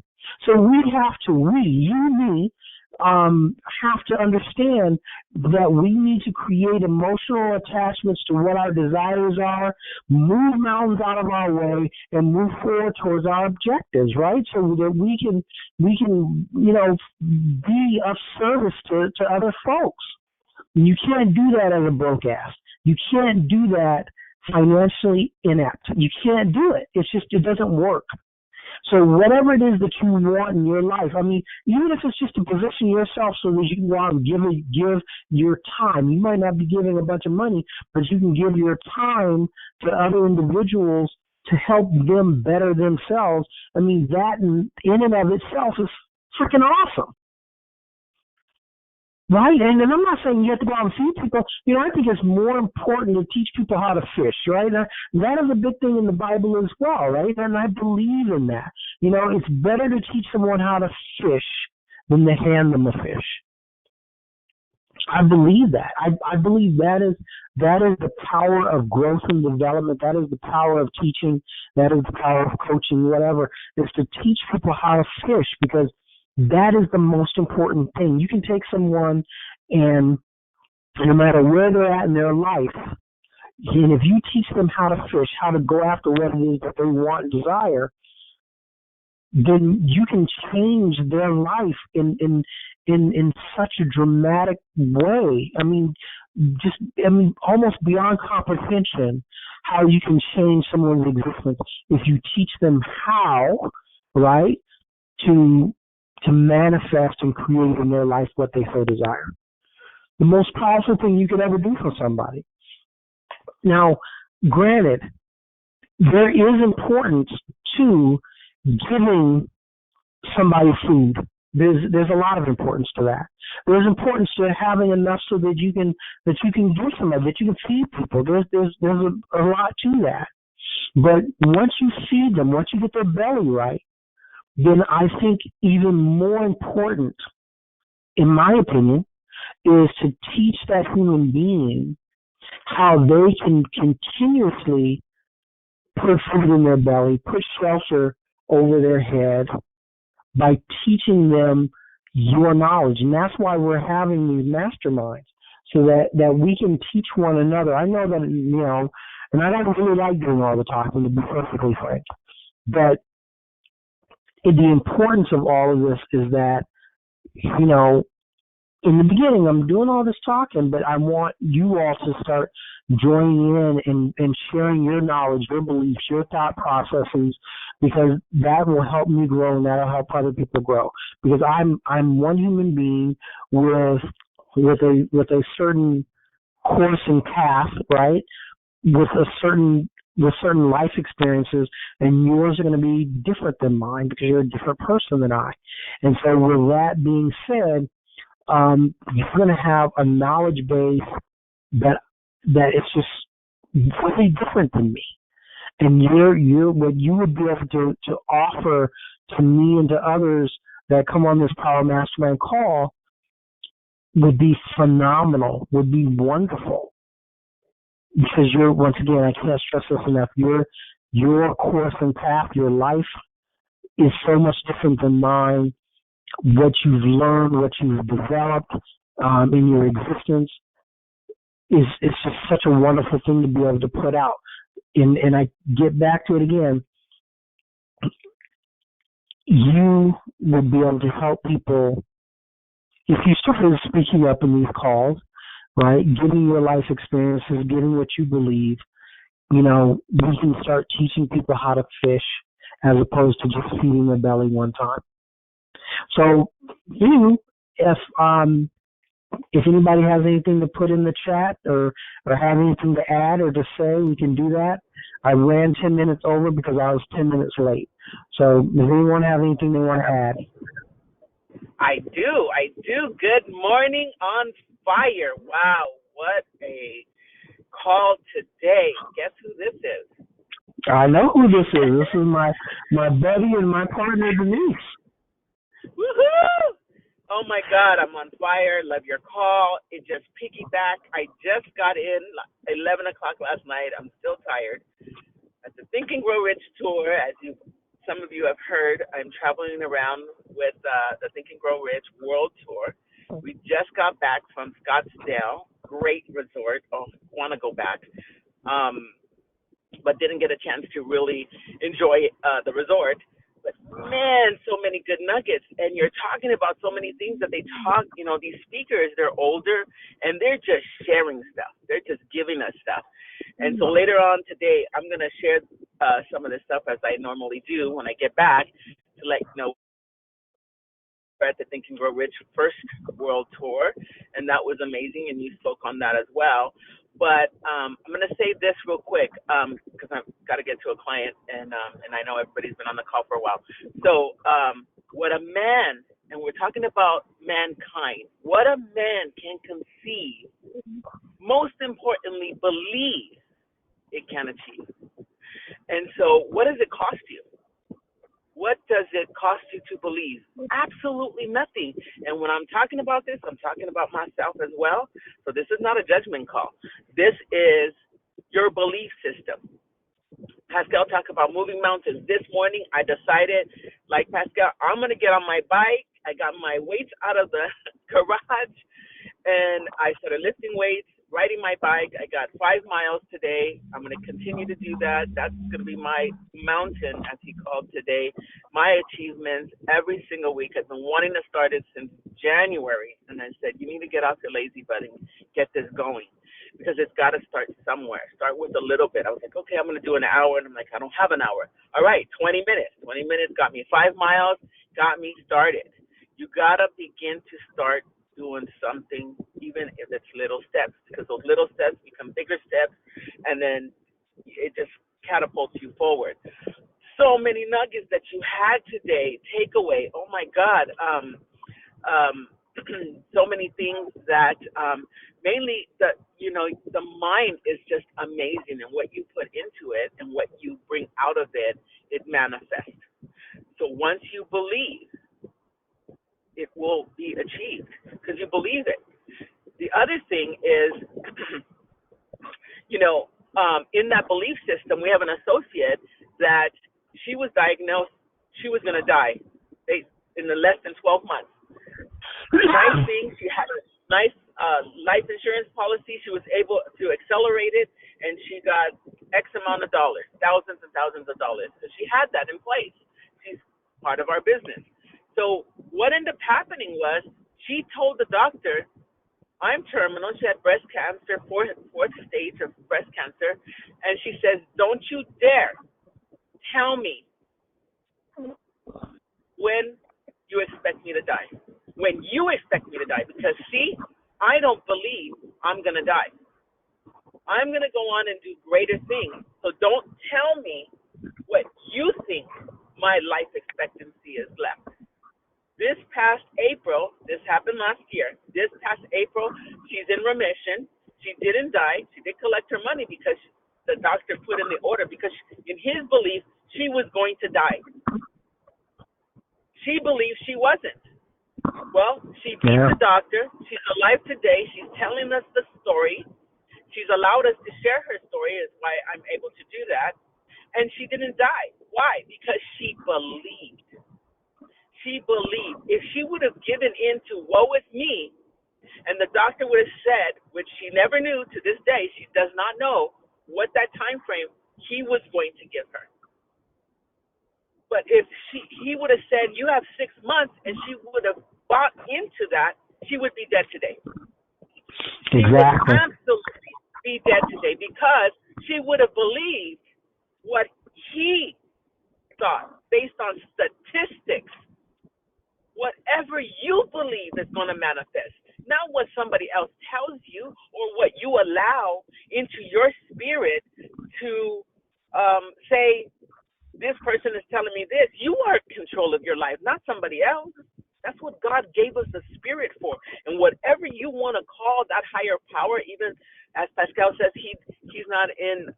So you and me, have to understand that we need to create emotional attachments to what our desires are, move mountains out of our way, and move forward towards our objectives, right? So that we can be of service to other folks. You can't do that as a broke ass. You can't do that financially inept. You can't do it. It doesn't work. So whatever it is that you want in your life, even if it's just to position yourself so that you can go out and give your time. You might not be giving a bunch of money, but you can give your time to other individuals to help them better themselves. That in and of itself is freaking awesome. Right? And I'm not saying you have to go out and feed people. I think it's more important to teach people how to fish, right? That is a big thing in the Bible as well, right? And I believe in that. It's better to teach someone how to fish than to hand them a fish. I believe that. I believe that is the power of growth and development. That is the power of teaching. That is the power of coaching, whatever, is to teach people how to fish, because that is the most important thing. You can take someone and no matter where they're at in their life, and if you teach them how to fish, how to go after what it is that they want and desire, then you can change their life in such a dramatic way. Almost beyond comprehension, how you can change someone's existence if you teach them how, right, to manifest and create in their life what they so desire. The most powerful thing you could ever do for somebody. Now, granted, there is importance to giving somebody food. There's a lot of importance to that. There's importance to having enough so that you can give somebody, that you can feed people. There's a lot to that. But once you feed them, once you get their belly right, then I think even more important, in my opinion, is to teach that human being how they can continuously put food in their belly, put shelter over their head by teaching them your knowledge. And that's why we're having these masterminds, so that we can teach one another. I know that, and I don't really like doing all the talking, to be perfectly frank. But the importance of all of this is that, in the beginning, I'm doing all this talking, but I want you all to start joining in and sharing your knowledge, your beliefs, your thought processes, because that will help me grow and that'll help other people grow. Because I'm one human being with a certain course and path, right? With certain life experiences, and yours are going to be different than mine because you're a different person than I. And so, with that being said, you're going to have a knowledge base that it's just really different than me. And you're what you would be able to offer to me and to others that come on this Power Mastermind call would be phenomenal, would be wonderful. Because once again, I can't stress this enough, your course and path, your life is so much different than mine. What you've learned, what you've developed in your existence it's just such a wonderful thing to be able to put out. And I get back to it again. You would be able to help people if you started speaking up in these calls, right? Giving your life experiences, giving what you believe. We can start teaching people how to fish as opposed to just feeding their belly one time. So, if anybody has anything to put in the chat or have anything to add or to say, we can do that. I ran 10 minutes over because I was 10 minutes late. So, does anyone have anything they want to add? I do. Good morning on fire. Wow, what a call today. Guess who this is? I know who this is. This is my buddy and my partner, Denise. Woohoo! Oh my God, I'm on fire. Love your call. It just piggybacked. I just got in 11 o'clock last night. I'm still tired. At the Think and Grow Rich tour, as some of you have heard, I'm traveling around with the Think and Grow Rich World Tour. We just got back from Scottsdale. Great resort. Oh, want to go back. But didn't get a chance to really enjoy the resort. But man, so many good nuggets. And you're talking about so many things that they talk, these speakers, they're older and they're just sharing stuff. They're just giving us stuff. And so later on today, I'm going to share some of this stuff as I normally do when I get back to let you know we're at the Think and Grow Rich first world tour. And that was amazing. And you spoke on that as well. But I'm going to say this real quick because I've got to get to a client, and I know everybody's been on the call for a while. So what a man, and we're talking about mankind, what a man can conceive, most importantly, believe it can achieve. And so what does it cost you? What does it cost you to believe? Absolutely nothing. And when I'm talking about this, I'm talking about myself as well. So this is not a judgment call. This is your belief system. Pascal talked about moving mountains. This morning, I decided, like Pascal, I'm going to get on my bike. I got my weights out of the garage, and I started lifting weights, riding my bike. I got 5 miles today. I'm going to continue to do that. That's going to be my mountain, as he called today. My achievements every single week. I've been wanting to start it since January. And I said, you need to get off your lazy butt and get this going. Because it's got to start somewhere. Start with a little bit. I was like, okay, I'm going to do an hour. And I'm like, I don't have an hour. All right, 20 minutes. 20 minutes got me 5 miles, got me started. You got to begin to start doing something, even if it's little steps, because those little steps become bigger steps, and then it just catapults you forward. So many nuggets that you had today, takeaway. Oh my God, so many things that mainly the mind is just amazing, and what you put into it and what you bring out of it, it manifests. So once you believe, it will be achieved because you believe it. The other thing is in that belief system, we have an associate that she was diagnosed, she was going to die in the less than 12 months. Nice thing, she had a nice life insurance policy. She was able to accelerate it, and she got X amount of dollars, thousands and thousands of dollars. So she had that in place. She's part of our business. So what ended up happening was she told the doctor, I'm terminal. She had breast cancer, fourth stage of breast cancer. And she says, don't you dare tell me when you expect me to die. When you expect me to die. Because, see, I don't believe I'm going to die. I'm going to go on and do greater things. So don't tell me what you think my life expectancy is left. This past April, this happened last year, this past April, she's in remission. She didn't die. She did collect her money because the doctor put in the order because in his belief, she was going to die. She believed she wasn't. Well, she beat the doctor. She's alive today. She's telling us the story. She's allowed us to share her story, is why I'm able to do that. And she didn't die. Why? Because she believed. She believed. If she would have given in to woe is me, and the doctor would have said, which she never knew to this day, she does not know what that time frame he was going to give her. But if he would have said, you have 6 months, and she would have bought into that, she would be dead today. She would absolutely be dead today because she would have believed what he thought based on statistics. Whatever you believe is going to manifest, not what somebody else tells you or what you allow into your spirit to say, this person is telling me this. You are in control of your life, not somebody else. That's what God gave us the spirit for. And whatever you want to call that higher power, even as Pascal says, he's not in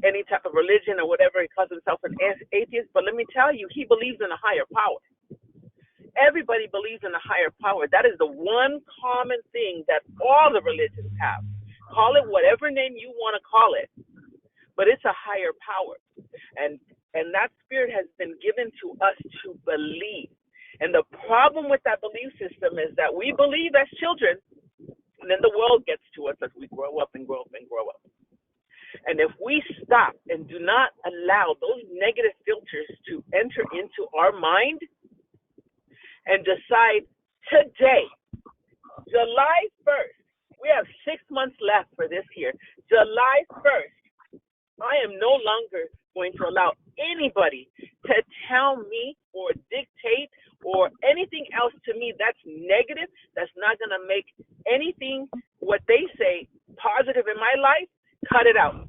any type of religion or whatever. He calls himself an atheist. But let me tell you, he believes in a higher power. Everybody believes in a higher power. That is the one common thing that all the religions have. Call it whatever name you want to call it, but it's a higher power. And that spirit has been given to us to believe. And the problem with that belief system is that we believe as children, and then the world gets to us as we grow up and grow up and grow up. And if we stop and do not allow those negative filters to enter into our mind, and decide today, July 1st, we have 6 months left for this year. July 1st, I am no longer going to allow anybody to tell me or dictate or anything else to me that's negative, that's not going to make anything, what they say, positive in my life. Cut it out.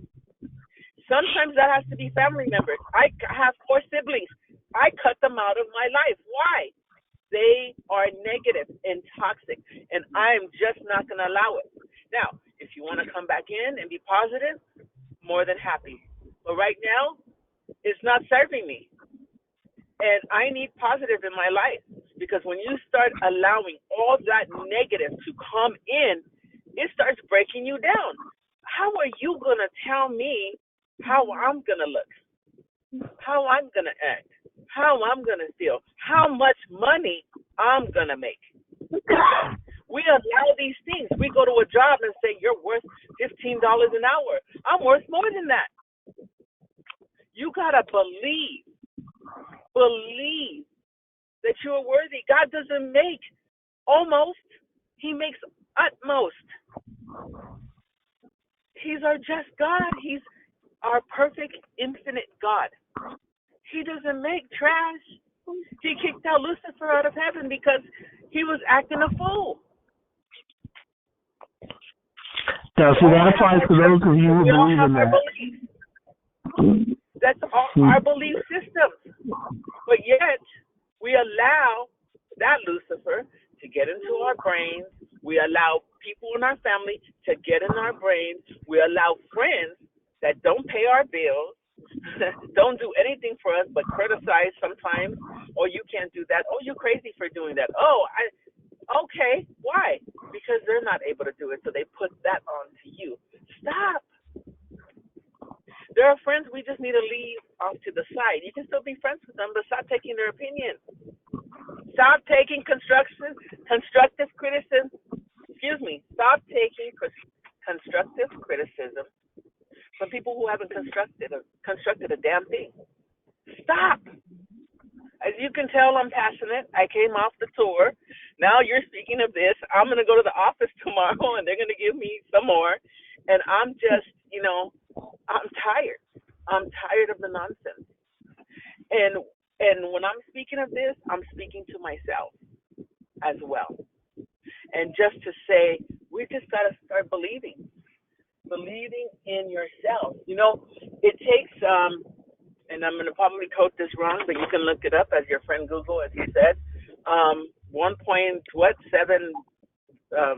Sometimes that has to be family members. I have 4 siblings. I cut them out of my life. Why? They are negative and toxic, and I'm just not going to allow it. Now, if you want to come back in and be positive, more than happy. But right now, it's not serving me. And I need positive in my life because when you start allowing all that negative to come in, it starts breaking you down. How are you going to tell me how I'm going to look, how I'm going to act, how I'm going to feel, how much money I'm going to make? We allow these things. We go to a job and say, you're worth $15 an hour. I'm worth more than that. You got to believe that you're worthy. God doesn't make almost. He makes utmost. He's our just God. He's our perfect, infinite God. He doesn't make trash. He kicked out Lucifer out of heaven because he was acting a fool. Now, so that applies to those of you who believe in that. That's all our belief systems. But yet, we allow that Lucifer to get into our brains. We allow people in our family to get in our brains. We allow friends that don't pay our bills, don't do anything for us but criticize sometimes. Oh, you can't do that. Oh, you're crazy for doing that. Okay, why? Because they're not able to do it, so they put that on to you. Stop. There are friends we just need to leave off to the side. You can still be friends with them, but stop taking their opinion. Stop taking constructive criticism. Excuse me. Stop taking constructive criticism from people who haven't constructed a damn thing. Stop. As you can tell, I'm passionate. I came off the tour. Now you're speaking of this. I'm going to go to the office tomorrow, and they're going to give me some more. And I'm just, I'm tired. I'm tired of the nonsense. And when I'm speaking of this, I'm speaking to myself as well. And just to say, we just got to start believing in yourself. It takes, and I'm going to probably quote this wrong, but you can look it up as your friend Google, as he said, 1.7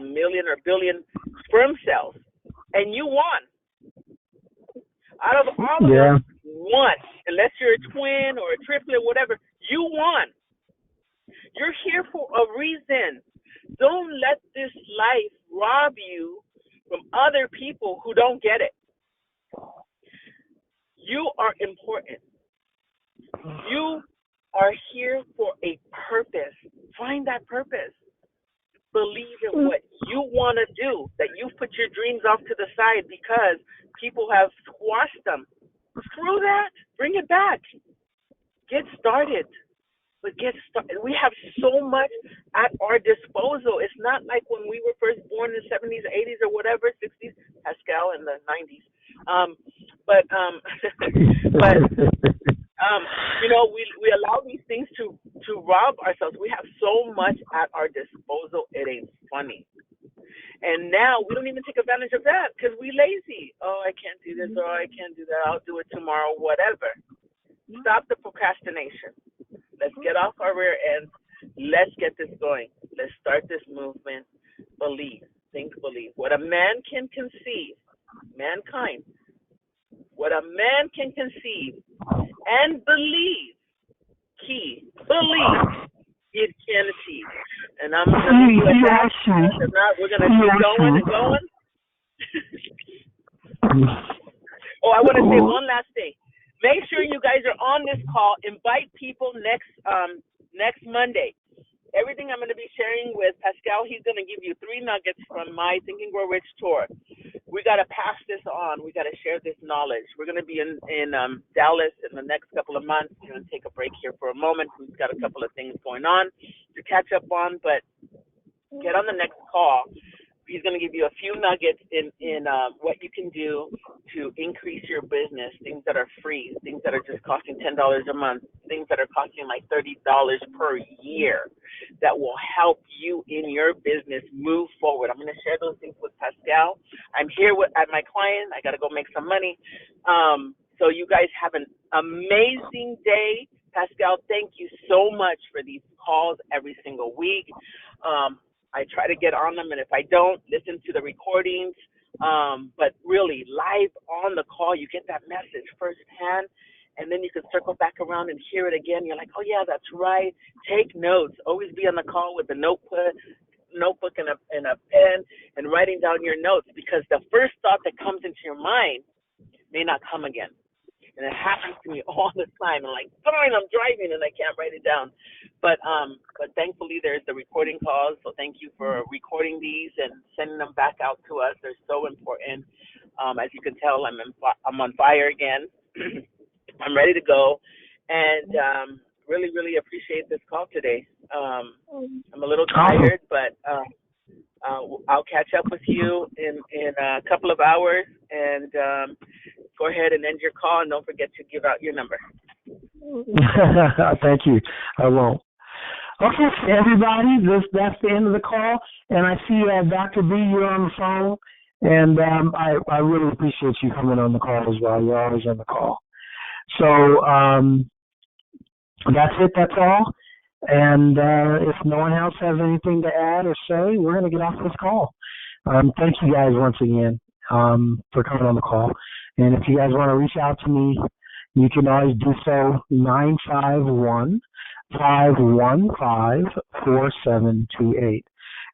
million or billion sperm cells, and you won. Out of all of them, one. Unless you're a twin or a triplet, whatever, you won. You're here for a reason. Don't let this life rob you from other people who don't get it. You are important. You are here for a purpose. Find that purpose. Believe in what you want to do, that you've put your dreams off to the side because people have squashed them. Screw that. Bring it back. Get started. But get started. We have so much at our disposal. It's not like when we were first born in the 70s, 80s, or whatever, 60s, Pascal in the 90s. We allow these things to rob ourselves. We have so much at our disposal, it ain't funny. And now we don't even take advantage of that because we lazy. Oh, I can't do this, or I can't do that. I'll do it tomorrow, whatever. Stop the procrastination. Let's get off our rear ends. Let's get this going. Let's start this movement. Believe. Think, believe. What a man can conceive, mankind, what a man can conceive and believe, believe, it can achieve. And I'm going to leave you at that. If not, we're going to keep going and going. Oh, I want to say one last thing. Make sure you guys are on this call. Invite people next Monday. Everything I'm going to be sharing with Pascal, he's going to give you 3 nuggets from my Think and Grow Rich tour. We got to pass this on. We got to share this knowledge. We're going to be in Dallas in the next couple of months. We're going to take a break here for a moment. We've got a couple of things going on to catch up on, but get on the next call. He's going to give you a few nuggets in what you can do to increase your business, things that are free, things that are just costing $10 a month, things that are costing like $30 per year that will help you in your business move forward. I'm going to share those things with Pascal. I'm here at my client. I got to go make some money. So you guys have an amazing day. Pascal, thank you so much for these calls every single week. I try to get on them, and if I don't, listen to the recordings. But really, live on the call, you get that message firsthand, and then you can circle back around and hear it again. You're like, oh, yeah, that's right. Take notes. Always be on the call with a notebook and a pen and writing down your notes, because the first thought that comes into your mind may not come again. And it happens to me all the time. I'm like, fine, I'm driving and I can't write it down. But thankfully there's the recording calls. So thank you for recording these and sending them back out to us. They're so important. As you can tell, I'm on fire again. I'm ready to go. And really, really appreciate this call today. I'm a little tired, but I'll catch up with you in a couple of hours, and go ahead and end your call, and don't forget to give out your number. Thank you. I won't. Okay, everybody, that's the end of the call, and I see Dr. B, you're on the phone, and I really appreciate you coming on the call as well. You're always on the call. So that's it. That's all. And if no one else has anything to add or say, we're going to get off this call. Thank you guys once again for coming on the call. And if you guys want to reach out to me, you can always do so, 951-515-4728.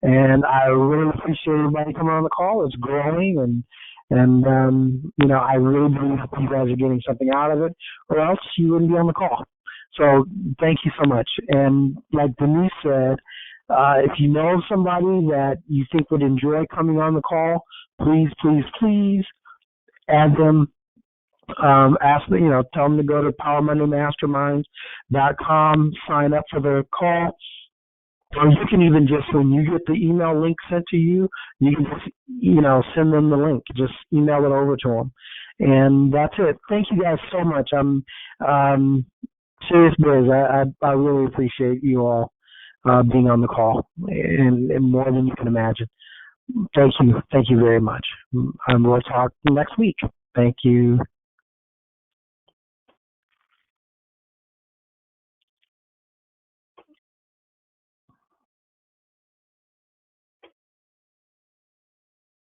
And I really appreciate everybody coming on the call. It's growing, and And, I really believe that you guys are getting something out of it, or else you wouldn't be on the call. So thank you so much. And like Denise said, if you know somebody that you think would enjoy coming on the call, please, please, please add them. Ask them, tell them to go to PowerMondayMasterminds.com, sign up for the call. Or you can even just, when you get the email link sent to you, you can just, send them the link. Just email it over to them. And that's it. Thank you guys so much. I'm serious biz. I really appreciate you all being on the call, and more than you can imagine. Thank you. Thank you very much. We'll talk next week. Thank you.